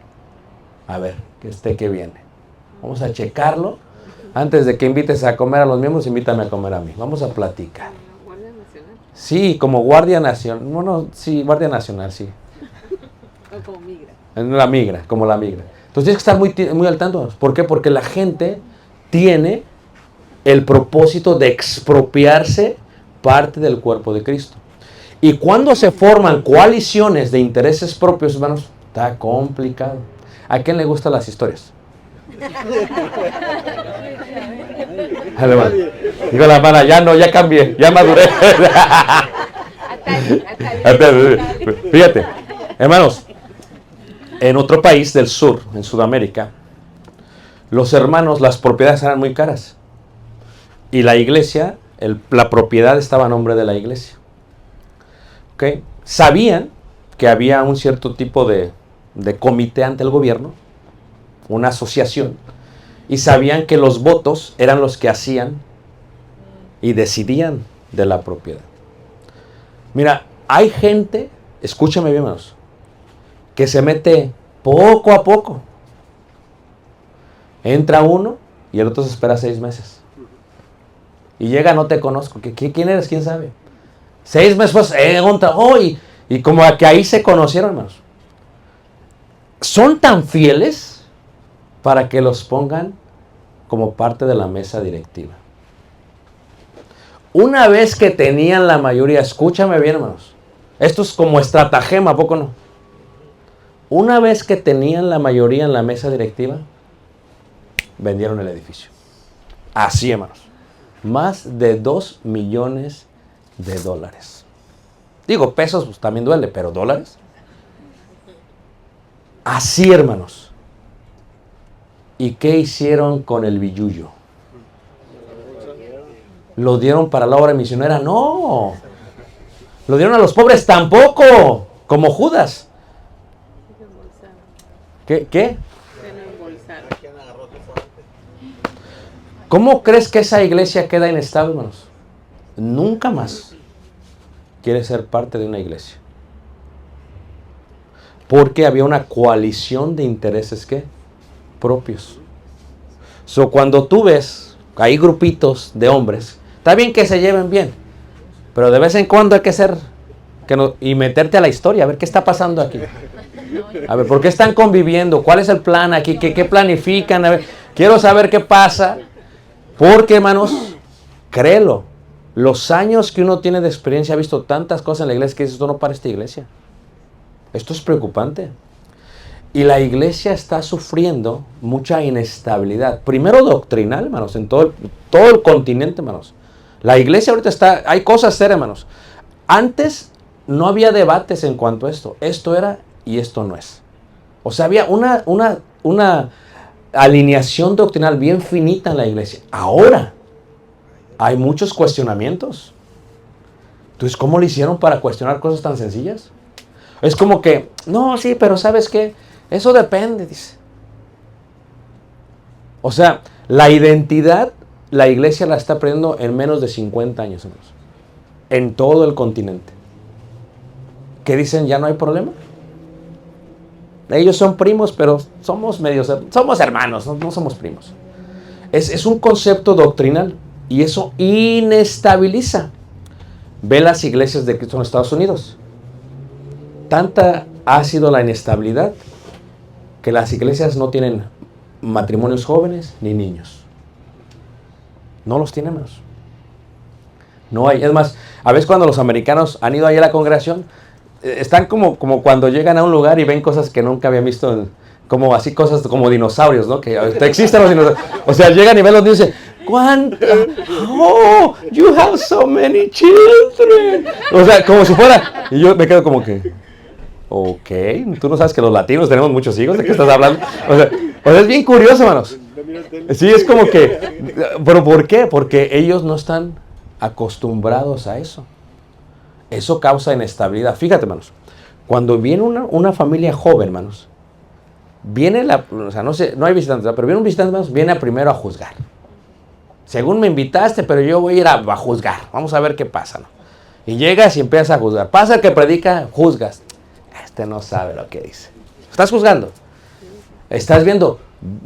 A ver, que viene. Vamos a checarlo. Antes de que invites a comer a los miembros, invítame a comer a mí. Vamos a platicar. ¿Guardia Nacional? Sí, como Guardia Nacional. Bueno, sí, Guardia Nacional, sí. O como migra. La migra, como la migra. Entonces tienes que estar muy al tanto. ¿Por qué? Porque la gente tiene el propósito de expropiarse parte del cuerpo de Cristo. Y cuando se forman coaliciones de intereses propios, hermanos, está complicado. ¿A quién le gustan las historias? Digo la mala, ya no, ya cambié, ya maduré. Fíjate, hermanos, en otro país del sur, en Sudamérica, los hermanos, las propiedades eran muy caras. Y la iglesia, la propiedad estaba a nombre de la iglesia. ¿Okay? Sabían que había un cierto tipo de comité ante el gobierno, una asociación, y sabían que los votos eran los que hacían y decidían de la propiedad. Mira, hay gente, escúchame bien, hermanos, que se mete poco a poco. Entra uno y el otro se espera 6 meses. Y llega, no te conozco. ¿Quién eres? ¿Quién sabe? 6 meses pues, y como a que ahí se conocieron, hermanos. Son tan fieles para que los pongan como parte de la mesa directiva. Una vez que tenían la mayoría, escúchame bien, hermanos. Esto es como estratagema, ¿a poco no? Una vez que tenían la mayoría en la mesa directiva, vendieron el edificio. Así, hermanos. Más de $2 millones. Digo, pesos pues, también duele, pero dólares. Así, hermanos. ¿Y qué hicieron con el billullo? ¿Lo dieron para la obra misionera? No. ¿Lo dieron a los pobres? Tampoco. Como Judas. ¿Qué? ¿Cómo crees que esa iglesia queda inestable, hermanos? Nunca más quiere ser parte de una iglesia. Porque había una coalición de intereses, ¿qué? Propios. Cuando tú ves, hay grupitos de hombres, está bien que se lleven bien, pero de vez en cuando hay que ser, y meterte a la historia, a ver qué está pasando aquí. A ver, ¿por qué están conviviendo? ¿Cuál es el plan aquí? ¿Qué planifican? A ver, quiero saber qué pasa. Porque, hermanos, créelo, los años que uno tiene de experiencia ha visto tantas cosas en la iglesia que dices, esto no para esta iglesia. Esto es preocupante. Y la iglesia está sufriendo mucha inestabilidad. Primero doctrinal, hermanos, en todo el continente, hermanos. La iglesia ahorita hay cosas serias, hermanos. Antes no había debates en cuanto a esto. Esto era y esto no es. O sea, había una alineación doctrinal bien finita en la iglesia. Ahora hay muchos cuestionamientos. Entonces, ¿cómo le hicieron para cuestionar cosas tan sencillas? Es como que, no, sí, pero ¿sabes qué? Eso depende, dice. O sea, la identidad, la iglesia la está perdiendo en menos de 50 años, hermanos. En todo el continente. ¿Qué dicen? ¿Ya no hay problema? Ellos son primos, pero somos hermanos, no somos primos. Es un concepto doctrinal. Y eso inestabiliza. Ve las iglesias de Cristo en Estados Unidos. Tanta ha sido la inestabilidad que las iglesias no tienen matrimonios jóvenes ni niños. No los tienen, hermanos. No hay. Es más, a veces cuando los americanos han ido ahí a la congregación, están como cuando llegan a un lugar y ven cosas que nunca habían visto, como así cosas como dinosaurios, ¿no? Que existen los dinosaurios. O sea, llegan y ven los niños y dicen, ¿cuánto? Oh, you have so many children. O sea, como si fuera. Y yo me quedo como que, ok, tú no sabes que los latinos tenemos muchos hijos, ¿de qué estás hablando? O sea, es bien curioso, hermanos. Sí, es como que, ¿pero por qué? Porque ellos no están acostumbrados a eso. Eso causa inestabilidad. Fíjate, hermanos, cuando viene una familia joven, hermanos, viene o sea, no sé, no hay visitantes, pero viene un visitante, hermanos, viene primero a juzgar. Según me invitaste, pero yo voy a ir a juzgar. Vamos a ver qué pasa, ¿no? Y llegas y empiezas a juzgar. Pasa el que predica, juzgas. Este no sabe lo que dice. Estás juzgando. Estás viendo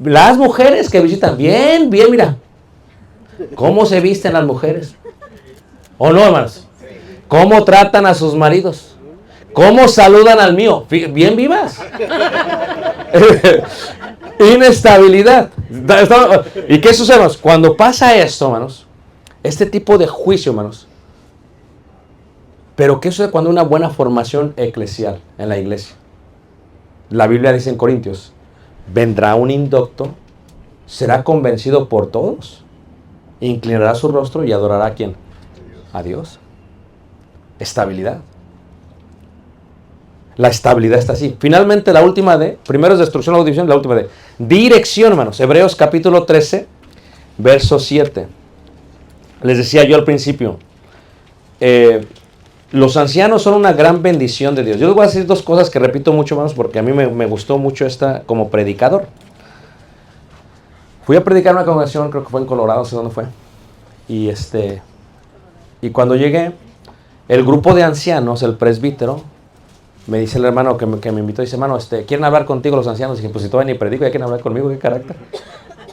las mujeres que visitan. Bien, bien, mira. ¿Cómo se visten las mujeres? ¿O no, hermanos? ¿Cómo tratan a sus maridos? ¿Cómo saludan al mío? Bien vivas. Inestabilidad. ¿Y qué sucede, hermanos? Cuando pasa esto, hermanos, este tipo de juicio, hermanos, pero ¿qué sucede cuando hay una buena formación eclesial en la iglesia? La Biblia dice en Corintios, vendrá un indocto, será convencido por todos, inclinará su rostro y adorará ¿a quién? A Dios. Estabilidad. La estabilidad está así. Finalmente la última D, primero es destrucción, luego división, la última D. Dirección, hermanos. Hebreos capítulo 13, verso 7. Les decía yo al principio, los ancianos son una gran bendición de Dios. Yo les voy a decir dos cosas que repito mucho, hermanos, porque a mí me gustó mucho esta como predicador. Fui a predicar en una congregación, creo que fue en Colorado, no sé dónde fue. Y cuando llegué, el grupo de ancianos, el presbítero, me dice el hermano que me invitó, dice, hermano, ¿quieren hablar contigo los ancianos? Y dije, pues si todavía ni predico, ya quieren hablar conmigo, ¿qué carácter?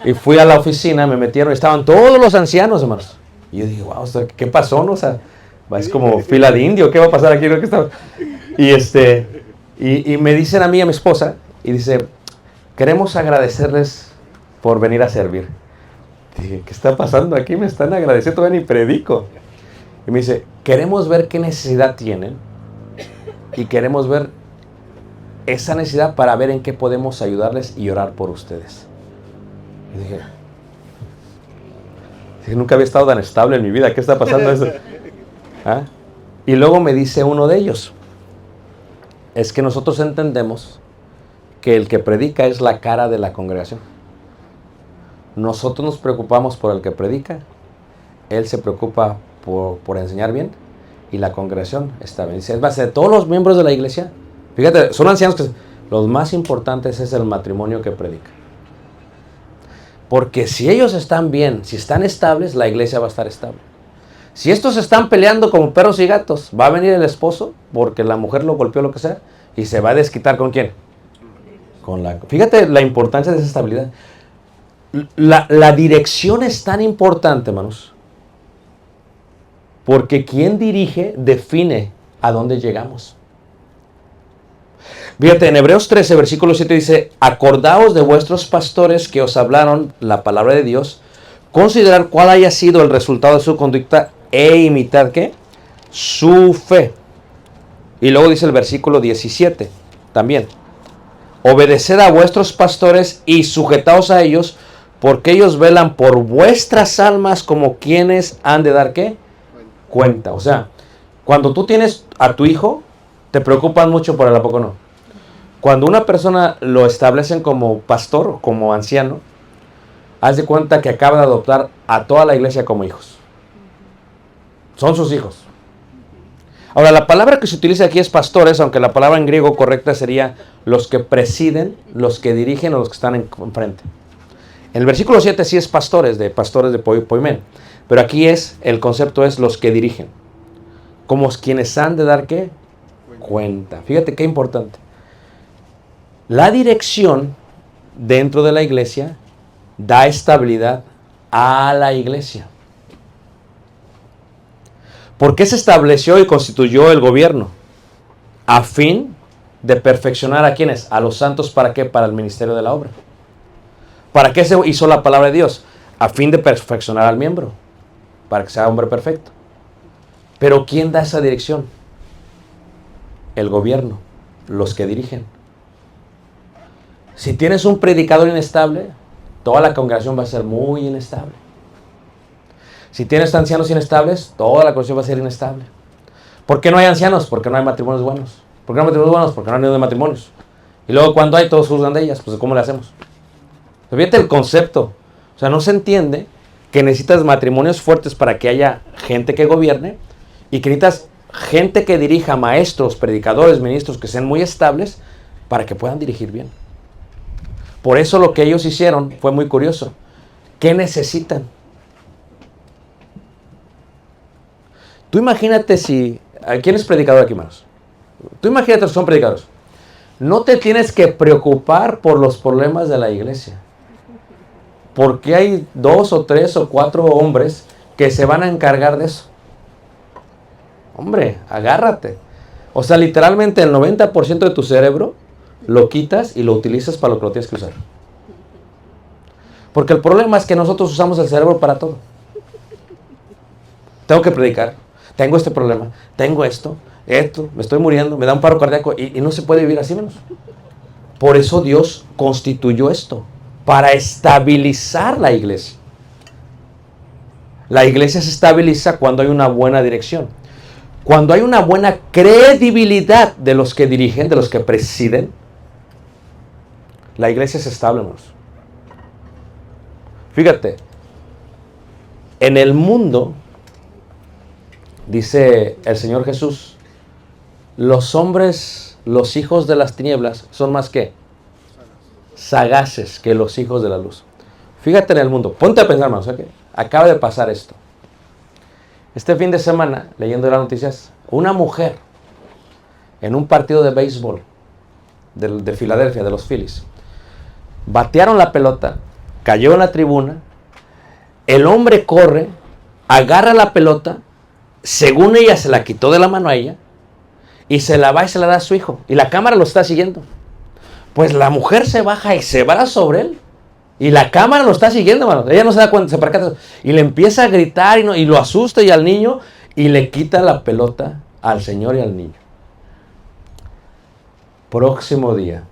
Y fui a la oficina, me metieron, estaban todos los ancianos, hermanos. Y yo dije, wow, ¿qué pasó? ¿No? O sea, es como fila de indio, ¿qué va a pasar aquí? Y me dicen a mí, a mi esposa, y dice, queremos agradecerles por venir a servir. Dije, ¿qué está pasando aquí? Me están agradeciendo, todavía ni predico. Y me dice, queremos ver qué necesidad tienen y queremos ver esa necesidad para ver en qué podemos ayudarles y orar por ustedes. Y dije, nunca había estado tan estable en mi vida, ¿qué está pasando eso? ¿Ah? Y luego me dice uno de ellos, es que nosotros entendemos que el que predica es la cara de la congregación. Nosotros nos preocupamos por el que predica, él se preocupa por enseñar bien y la congregación está bien. Dice, es más, de todos los miembros de la iglesia, fíjate, son ancianos que los más importantes es el matrimonio que predica. Porque si ellos están bien, si están estables, la iglesia va a estar estable. Si estos están peleando como perros y gatos, va a venir el esposo porque la mujer lo golpeó, lo que sea, y se va a desquitar ¿con quién? Fíjate la importancia de esa estabilidad. La dirección es tan importante, hermanos, porque quien dirige define a dónde llegamos. Fíjate, en Hebreos 13, versículo 7 dice, acordaos de vuestros pastores que os hablaron la palabra de Dios, considerar cuál haya sido el resultado de su conducta e imitar, ¿qué? Su fe. Y luego dice el versículo 17, también, obedeced a vuestros pastores y sujetaos a ellos, porque ellos velan por vuestras almas como quienes han de dar, ¿qué? Cuenta. O sea, cuando tú tienes a tu hijo, te preocupan mucho por él, ¿a poco no? Cuando una persona lo establecen como pastor, como anciano, haz de cuenta que acaba de adoptar a toda la iglesia como hijos. Son sus hijos. Ahora, la palabra que se utiliza aquí es pastores, aunque la palabra en griego correcta sería los que presiden, los que dirigen o los que están enfrente. En el versículo 7 sí es pastores de poimen, pero aquí el concepto es los que dirigen, como quienes han de dar ¿qué? Cuenta. Fíjate qué importante. La dirección dentro de la iglesia da estabilidad a la iglesia. ¿Por qué se estableció y constituyó el gobierno? A fin de perfeccionar a quienes, a los santos, ¿para qué? Para el ministerio de la obra. ¿Para qué se hizo la palabra de Dios? A fin de perfeccionar al miembro, para que sea hombre perfecto. Pero ¿quién da esa dirección? El gobierno, los que dirigen. Si tienes un predicador inestable, toda la congregación va a ser muy inestable. Si tienes ancianos inestables, toda la congregación va a ser inestable. ¿Por qué no hay ancianos? Porque no hay matrimonios buenos. ¿Por qué no hay matrimonios buenos? Porque no hay niños de matrimonios. Y luego cuando hay, todos juzgan de ellas. Pues ¿cómo le hacemos? Fíjate el concepto. O sea, no se entiende que necesitas matrimonios fuertes para que haya gente que gobierne y que necesitas gente que dirija, maestros, predicadores, ministros que sean muy estables para que puedan dirigir bien. Por eso lo que ellos hicieron fue muy curioso. ¿Qué necesitan? Tú imagínate si... ¿Quién es predicador aquí, hermanos? Tú imagínate que son predicadores. No te tienes que preocupar por los problemas de la iglesia. Porque hay 2 o 3 o 4 hombres que se van a encargar de eso. Hombre, agárrate. O sea, literalmente el 90% de tu cerebro lo quitas y lo utilizas para lo que lo tienes que usar. Porque el problema es que nosotros usamos el cerebro para todo. Tengo que predicar. Tengo este problema, tengo esto, me estoy muriendo, me da un paro cardíaco y no se puede vivir así menos. Por eso Dios constituyó esto, para estabilizar la iglesia. La iglesia se estabiliza cuando hay una buena dirección. Cuando hay una buena credibilidad de los que dirigen, de los que presiden, la iglesia es estable, hermanos. Fíjate, en el mundo, dice el Señor Jesús, los hombres, los hijos de las tinieblas, son más que sagaces que los hijos de la luz. Fíjate en el mundo, ponte a pensar, hermanos, ¿okay? Acaba de pasar esto. Este fin de semana, leyendo las noticias, una mujer en un partido de béisbol de Filadelfia, de los Phillies, batearon la pelota, cayó en la tribuna, el hombre corre, agarra la pelota, según ella se la quitó de la mano a ella, y se la va y se la da a su hijo, y la cámara lo está siguiendo. Pues la mujer se baja y se va sobre él, y la cámara lo está siguiendo, hermano. Ella no se da cuenta, se percata, y le empieza a gritar y lo asusta y al niño, y le quita la pelota al señor y al niño. Próximo día,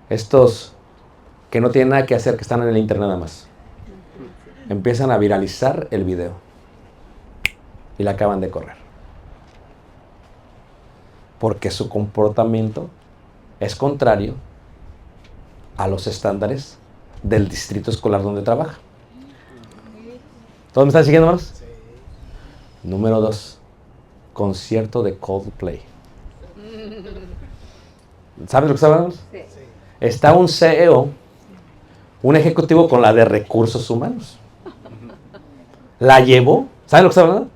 estos que no tienen nada que hacer, que están en el internet nada más, empiezan a viralizar el video y la acaban de correr porque su comportamiento es contrario a los estándares del distrito escolar donde trabaja. ¿Todos me están siguiendo, hermanos? Sí. Número 2, concierto de Coldplay. ¿Sabes lo que está hablando? Sí. Está un CEO, un ejecutivo con la de recursos humanos. La llevó, ¿saben lo que está hablando?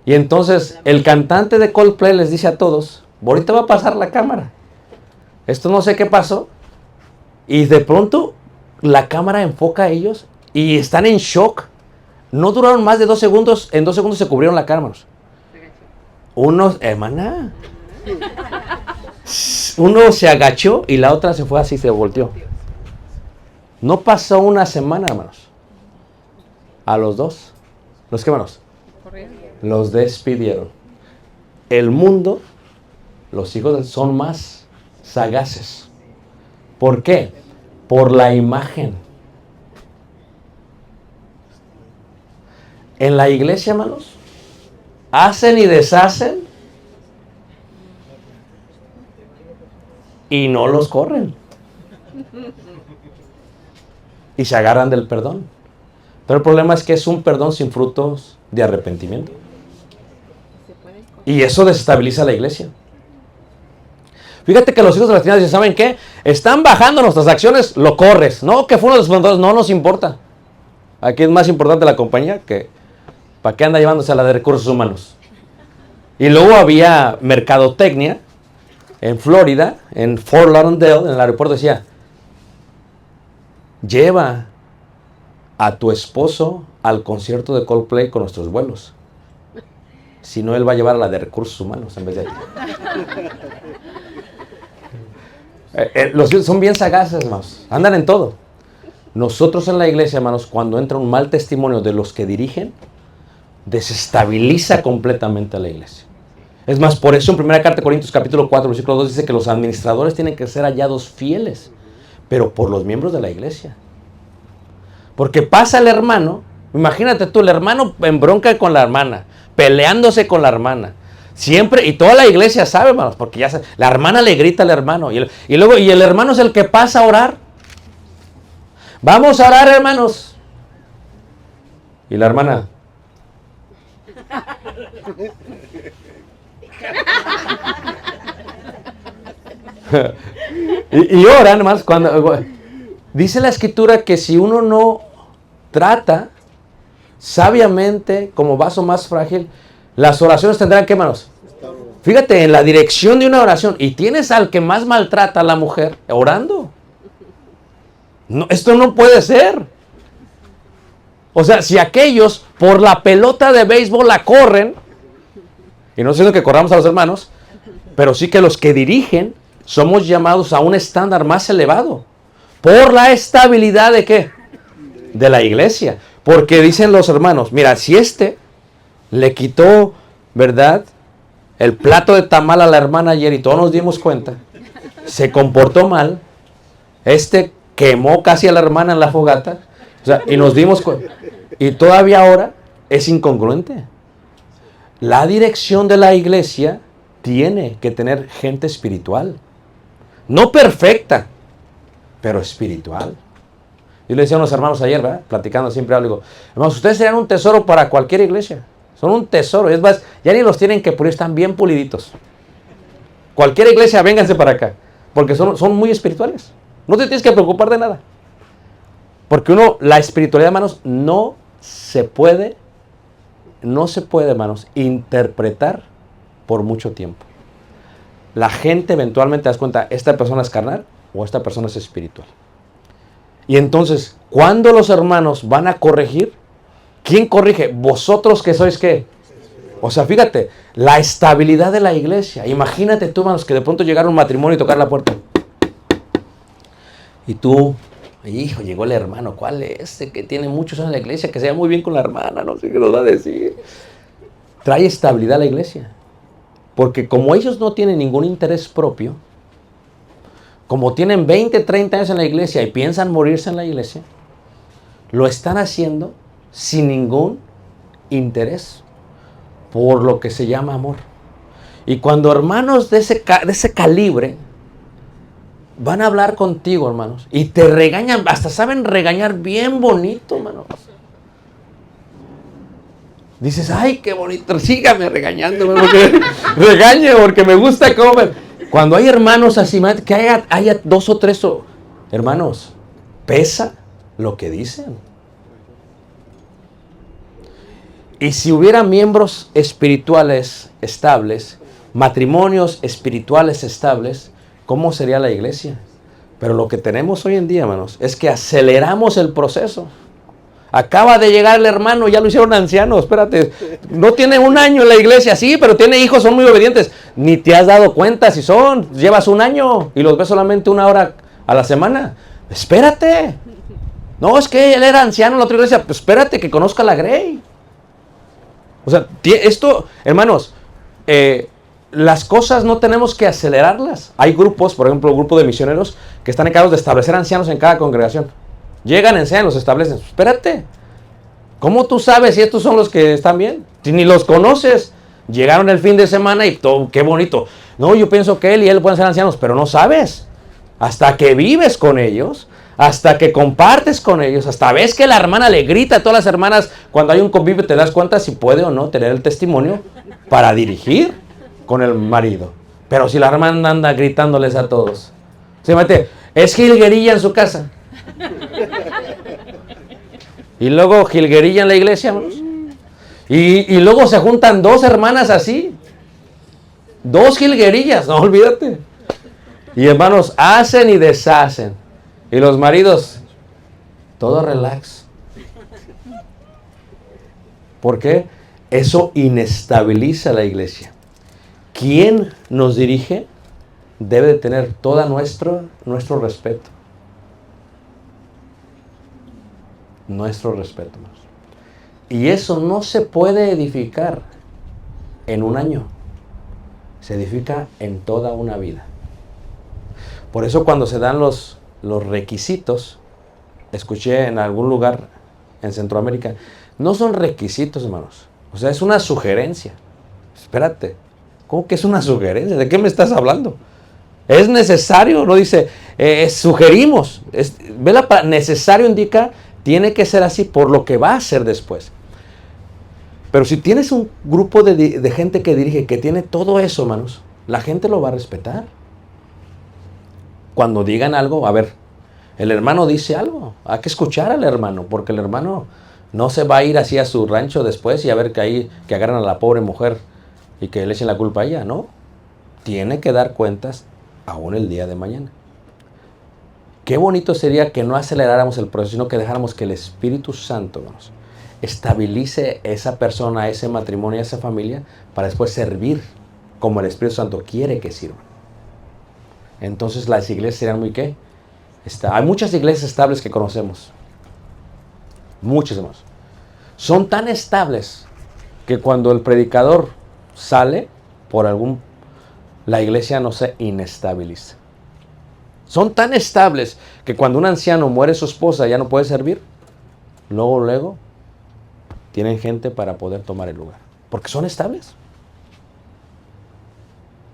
Y entonces el cantante de Coldplay les dice a todos, ahorita va a pasar la cámara. Esto no sé qué pasó. Y de pronto la cámara enfoca a ellos y están en shock. No duraron más de 2 segundos. En 2 segundos se cubrieron la cámara. Uno, hermana. Uno se agachó y la otra se fue así, se volteó. No pasó una semana, hermanos. A los dos. ¿Los qué, hermanos? Los despidieron. El mundo, los hijos son más sagaces. ¿Por qué? Por la imagen. En la iglesia, hermanos, hacen y deshacen y no los corren. Y se agarran del perdón. Pero el problema es que es un perdón sin frutos de arrepentimiento. Y eso desestabiliza la iglesia. Fíjate que los hijos de las tinieblas dicen, ¿saben qué? Están bajando nuestras acciones, lo corres. No, que fue uno de los fundadores, no nos importa. Aquí es más importante la compañía que ¿para qué anda llevándose a la de recursos humanos? Y luego había mercadotecnia en Florida, en Fort Lauderdale, en el aeropuerto decía, lleva a tu esposo al concierto de Coldplay con nuestros vuelos. Si no, él va a llevar a la de recursos humanos en vez de ahí. Los son bien sagaces, hermanos. Andan en todo. Nosotros en la iglesia, hermanos, cuando entra un mal testimonio de los que dirigen, desestabiliza completamente a la iglesia. Es más, por eso en 1 Carta de Corintios capítulo 4, versículo 2 dice que los administradores tienen que ser hallados fieles, pero por los miembros de la iglesia. Porque pasa el hermano, imagínate tú, el hermano en bronca con la hermana, peleándose con la hermana. Siempre, y toda la iglesia sabe, hermanos, porque ya la hermana le grita al hermano, y el hermano es el que pasa a orar. Vamos a orar, hermanos. Y la hermana... y oran más cuando dice la escritura que si uno no trata sabiamente como vaso más frágil, las oraciones tendrán que, hermanos, fíjate, en la dirección de una oración, y tienes al que más maltrata a la mujer orando. No, esto no puede ser. O sea, si aquellos por la pelota de béisbol la corren, y no sé que corramos a los hermanos, pero sí que los que dirigen somos llamados a un estándar más elevado. Por la estabilidad de ¿qué? De la iglesia. Porque dicen los hermanos, mira, si le quitó, ¿verdad?, el plato de tamal a la hermana ayer y todos nos dimos cuenta, se comportó mal, quemó casi a la hermana en la fogata, o sea, y nos dimos cuenta, y todavía ahora es incongruente. La dirección de la iglesia tiene que tener gente espiritual. No perfecta, pero espiritual. Yo le decía a unos hermanos ayer, ¿verdad?, platicando siempre algo. Hermanos, ustedes serían un tesoro para cualquier iglesia. Son un tesoro. Es más, ya ni los tienen que pulir, están bien puliditos. Cualquier iglesia, vénganse para acá. Porque son muy espirituales. No te tienes que preocupar de nada. Porque la espiritualidad, hermanos, no se puede, hermanos, interpretar por mucho tiempo. La gente eventualmente te das cuenta, esta persona es carnal o esta persona es espiritual. Y entonces, cuando los hermanos van a corregir, ¿quién corrige? Vosotros que sois ¿qué? O sea, fíjate, la estabilidad de la iglesia. Imagínate tú, hermanos, que de pronto llegara un matrimonio y tocar la puerta. Y tú, hijo, llegó el hermano, ¿cuál es ese que tiene muchos años en la iglesia, que se lleva muy bien con la hermana? No sé qué nos va a decir. Trae estabilidad a la iglesia. Porque como ellos no tienen ningún interés propio, como tienen 20, 30 años en la iglesia y piensan morirse en la iglesia, lo están haciendo sin ningún interés, por lo que se llama amor. Y cuando hermanos de ese calibre van a hablar contigo, hermanos, y te regañan, hasta saben regañar bien bonito, hermanos. Dices, ay, qué bonito, sígame regañando, porque regañe, porque me gusta comer. Cuando hay hermanos así, que haya 2 o 3, hermanos, pesa lo que dicen. Y si hubiera miembros espirituales estables, matrimonios espirituales estables, ¿cómo sería la iglesia? Pero lo que tenemos hoy en día, hermanos, es que aceleramos el proceso. Acaba de llegar el hermano, ya lo hicieron anciano, espérate, no tiene 1 año en la iglesia, sí, pero tiene hijos, son muy obedientes. Ni te has dado cuenta si llevas 1 año y los ves solamente 1 hora a la semana. Espérate. No, es que él era anciano en la otra iglesia, pues espérate que conozca la Grey. O sea, esto, hermanos, las cosas no tenemos que acelerarlas. Hay grupos, por ejemplo, el grupo de misioneros que están encargados de establecer ancianos en cada congregación. Llegan, enseñan, los establecen. Espérate. ¿Cómo tú sabes si estos son los que están bien? Si ni los conoces. Llegaron el fin de semana y todo, qué bonito. No, yo pienso que él y él pueden ser ancianos, pero no sabes. Hasta que vives con ellos, hasta que compartes con ellos, hasta ves que la hermana le grita a todas las hermanas cuando hay un convivio, te das cuenta si puede o no tener el testimonio para dirigir con el marido. Pero si la hermana anda gritándoles a todos, se mete, es jilguerilla en su casa. Y luego jilguerilla en la iglesia, hermanos. Y luego se juntan 2 hermanas así. 2 jilguerillas, no olvídate. Y hermanos, hacen y deshacen. Y los maridos, todo relax. ¿Por qué? eso inestabiliza la iglesia. ¿Quién nos dirige? Debe de tener todo nuestro respeto. Nuestro respeto, hermanos. Y eso no se puede edificar en un año. Se edifica en toda una vida. Por eso cuando se dan los requisitos, escuché en algún lugar en Centroamérica, no son requisitos, hermanos. O sea, es una sugerencia. Espérate, ¿cómo que es una sugerencia? ¿De qué me estás hablando? Es necesario, no dice, sugerimos. Necesario indica, tiene que ser así por lo que va a ser después. Pero si tienes un grupo de gente que dirige, que tiene todo eso, hermanos, la gente lo va a respetar. Cuando digan algo, a ver, el hermano dice algo, hay que escuchar al hermano, porque el hermano no se va a ir así a su rancho después y a ver que agarran a la pobre mujer y que le echen la culpa a ella, ¿no? Tiene que dar cuentas aún el día de mañana. Qué bonito sería que no aceleráramos el proceso, sino que dejáramos que el Espíritu Santo, hermanos, estabilice esa persona, ese matrimonio, esa familia, para después servir como el Espíritu Santo quiere que sirva. Entonces las iglesias serían muy ¿qué? Hay muchas iglesias estables que conocemos. Muchas, hermanos. Son tan estables que cuando el predicador sale la iglesia no se inestabiliza. Son tan estables que cuando un anciano muere su esposa ya no puede servir. Luego tienen gente para poder tomar el lugar. Porque son estables.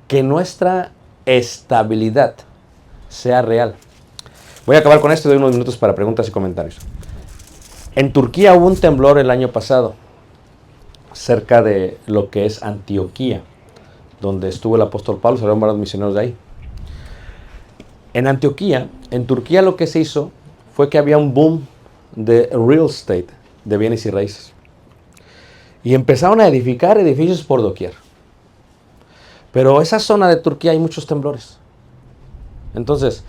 Que nuestra estabilidad sea real. Voy a acabar con esto y doy unos minutos para preguntas y comentarios. En Turquía hubo un temblor el año pasado, cerca de lo que es Antioquía, donde estuvo el apóstol Pablo, salieron varios misioneros de ahí. En Turquía lo que se hizo fue que había un boom de real estate, de bienes y raíces. Y empezaron a edificar edificios por doquier. Pero esa zona de Turquía hay muchos temblores. Entonces,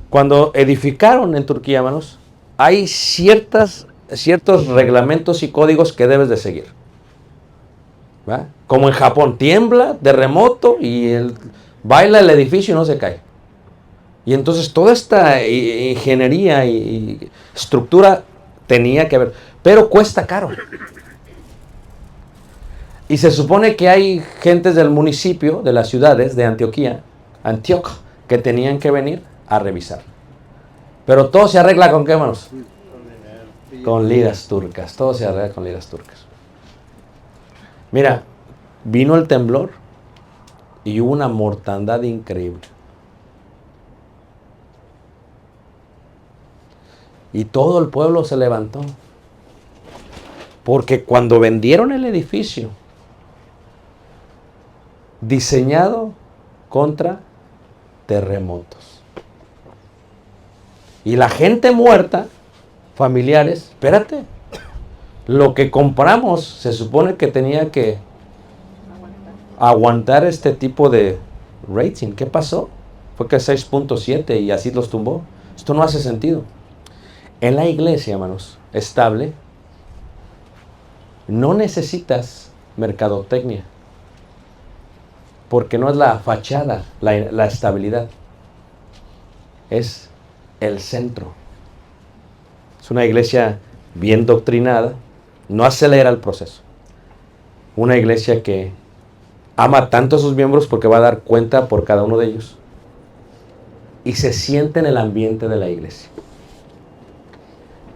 cuando edificaron en Turquía, hermanos, hay ciertos reglamentos y códigos que debes de seguir. ¿Va? Como en Japón, tiembla, terremoto y baila el edificio y no se cae. Y entonces toda esta ingeniería y estructura tenía que haber, pero cuesta caro. Y se supone que hay gentes del municipio, de las ciudades de Antioquía, que tenían que venir a revisar. Pero todo se arregla con qué, hermanos? Con liras turcas. Todo se arregla con liras turcas. Mira, vino el temblor y hubo una mortandad increíble. Y todo el pueblo se levantó. Porque cuando vendieron el edificio, diseñado contra terremotos. Y la gente muerta, familiares, espérate, lo que compramos se supone que tenía que aguantar este tipo de rating. ¿Qué pasó? Fue que 6.7 y así los tumbó. Esto no hace sentido. En la iglesia, hermanos, estable, no necesitas mercadotecnia. Porque no es la fachada, la estabilidad. Es el centro. Es una iglesia bien doctrinada, no acelera el proceso. Una iglesia que ama tanto a sus miembros porque va a dar cuenta por cada uno de ellos. Y se siente en el ambiente de la iglesia.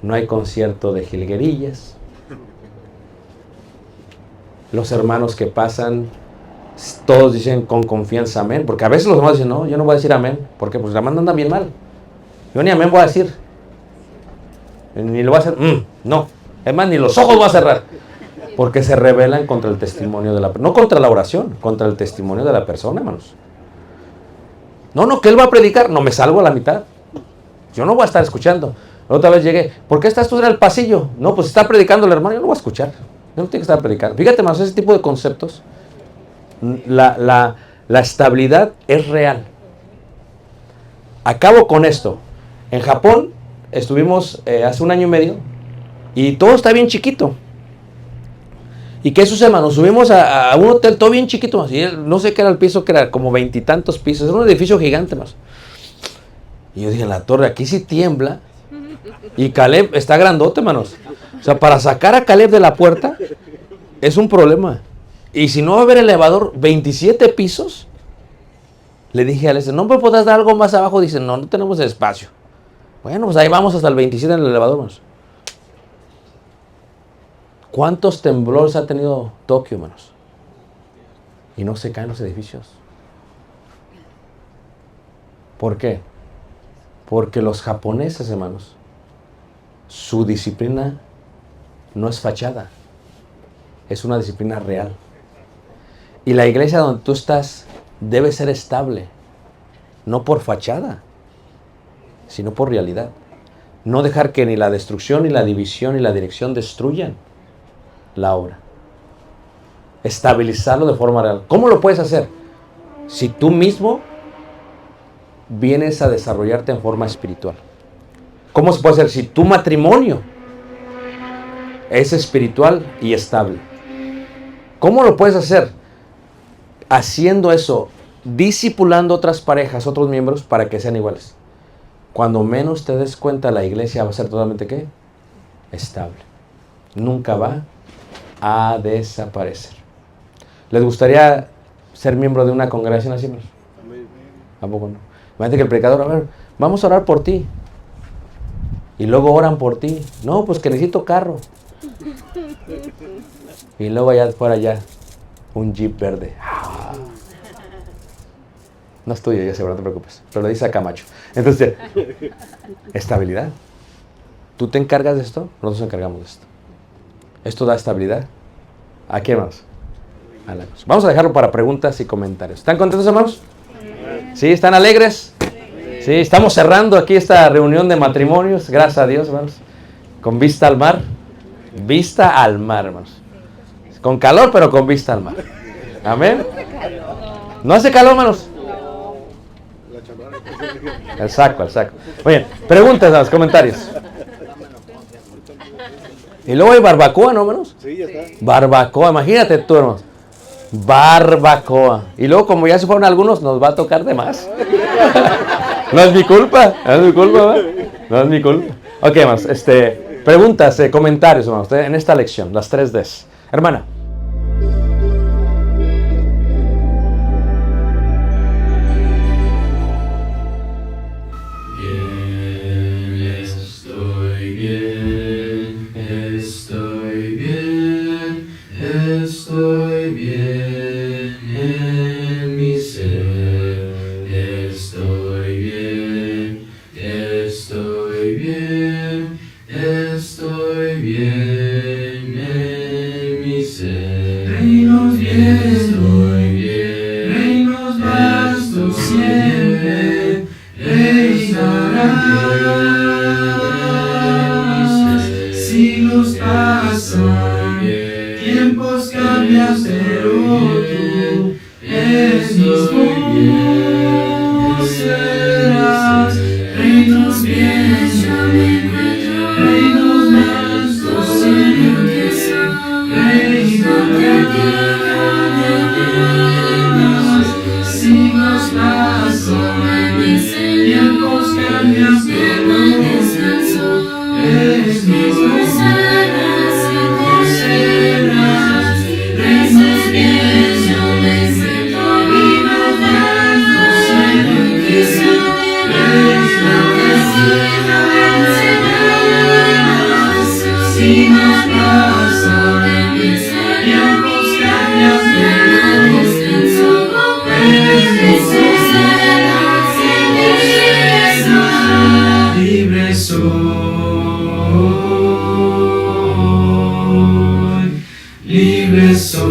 No hay concierto de jilguerillas. Los hermanos que pasan, todos dicen con confianza amén, porque a veces los hermanos dicen, no, yo no voy a decir amén, porque pues la mano anda bien mal. Yo ni amén voy a decir. Ni lo voy a hacer, no. Es más, ni los ojos voy a cerrar. Porque se rebelan contra el testimonio de la persona. No contra la oración, contra el testimonio de la persona, hermanos. No, que él va a predicar. No, me salgo a la mitad. Yo no voy a estar escuchando. La otra vez llegué, ¿por qué estás tú en el pasillo? No, pues está predicando el hermano, yo no voy a escuchar. Yo no tengo que estar predicando. Fíjate, hermanos, ese tipo de conceptos. La estabilidad es real. Acabo con esto. En Japón estuvimos hace un año y medio y todo está bien chiquito. ¿Y qué sucede, hermano? Subimos a un hotel todo bien chiquito, y no sé qué era el piso, que era como 20 y tantos pisos. Era un edificio gigante, más. Y yo dije, en la torre, aquí sí tiembla. Y Caleb está grandote, hermanos. O sea, para sacar a Caleb de la puerta es un problema. Y si no va a haber elevador, 27 pisos. Le dije a Alex, ¿no me podrás dar algo más abajo? Dice, no tenemos espacio. Bueno, pues ahí vamos hasta el 27 en el elevador, hermanos. ¿Cuántos temblores ha tenido Tokio, hermanos? Y no se caen los edificios. ¿Por qué? Porque los japoneses, hermanos, su disciplina no es fachada, es una disciplina real. Y la iglesia donde tú estás debe ser estable, no por fachada, sino por realidad. No dejar que ni la destrucción, ni la división, ni la dirección destruyan la obra. Estabilizarlo de forma real. ¿Cómo lo puedes hacer? Si tú mismo vienes a desarrollarte en forma espiritual. ¿Cómo se puede hacer? Si tu matrimonio es espiritual y estable. ¿Cómo lo puedes hacer? Haciendo eso, discipulando otras parejas, otros miembros, para que sean iguales. Cuando menos te des cuenta, la iglesia va a ser totalmente, ¿qué? Estable. Nunca va a desaparecer. ¿Les gustaría ser miembro de una congregación así? ¿A poco no? Imagínate que el predicador, a ver, vamos a orar por ti. Y luego oran por ti. No, pues que necesito carro. Y luego allá fuera ya, un Jeep verde. No es tuyo, ya seguro, no te preocupes. Pero lo dice a Camacho. Entonces, estabilidad. ¿Tú te encargas de esto? Nosotros nos encargamos de esto. Esto da estabilidad. ¿A quién más? A la cosa. Vamos a dejarlo para preguntas y comentarios. ¿Están contentos, hermanos? ¿Sí? ¿Están alegres? Sí, estamos cerrando aquí esta reunión de matrimonios. Gracias a Dios, hermanos. Con vista al mar. Vista al mar, hermanos. Con calor, pero con vista al mar. Amén. ¿No hace calor, hermanos? El saco. Oye, preguntas, hermanos, comentarios. Y luego hay barbacoa, ¿no, hermanos? Sí, ya está. Barbacoa, imagínate tú, hermanos. Barbacoa. Y luego, como ya se fueron algunos, nos va a tocar de más. No es mi culpa, ¿verdad? No es mi culpa. Ok, hermanos, preguntas, comentarios, hermanos, en esta lección, las 3 Ds. Hermana. Estoy bien en mi ser, estoy bien en mi ser. Reinos bien, estoy bien, reinos vastos siempre, reinarán. Siglos pasan, tiempos cambian, pero tú eres mismo serás. Reinos bien, yo me encuentro, reinos vastos siempre, reinos eternos. Siglos pasan, tiempos cambian, pero descanso, eres mismo serás. Reinos bien, yo me siento vivo, no soy de Cristo, siglos pasan, tiempos cambian, pero descanso, eres mismo serás. Libre soy, libre soy,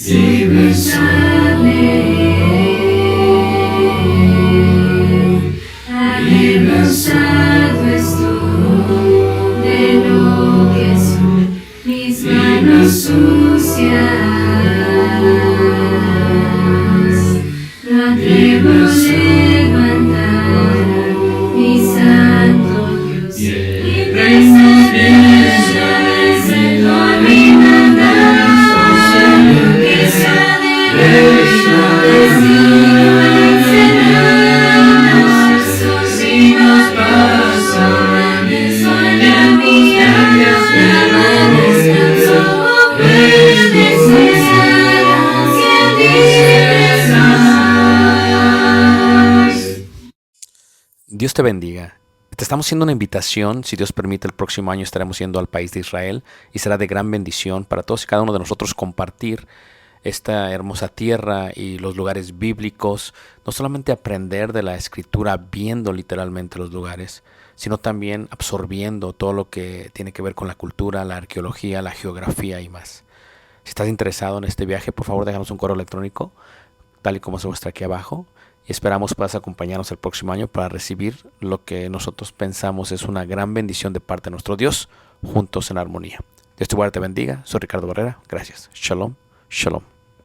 libre soy, Avergonzado estoy de lo que son mis manos sucias. No atrevo a levantar mi santo Dios. Dios te bendiga. Te estamos haciendo una invitación. Si Dios permite, el próximo año estaremos yendo al país de Israel y será de gran bendición para todos y cada uno de nosotros compartir esta hermosa tierra y los lugares bíblicos. No solamente aprender de la escritura viendo literalmente los lugares, sino también absorbiendo todo lo que tiene que ver con la cultura, la arqueología, la geografía y más. Si estás interesado en este viaje, por favor déjanos un correo electrónico, tal y como se muestra aquí abajo. Y esperamos puedas acompañarnos el próximo año para recibir lo que nosotros pensamos es una gran bendición de parte de nuestro Dios, juntos en armonía. Dios te guarde, te bendiga. Soy Ricardo Barrera. Gracias. Shalom. Shalom.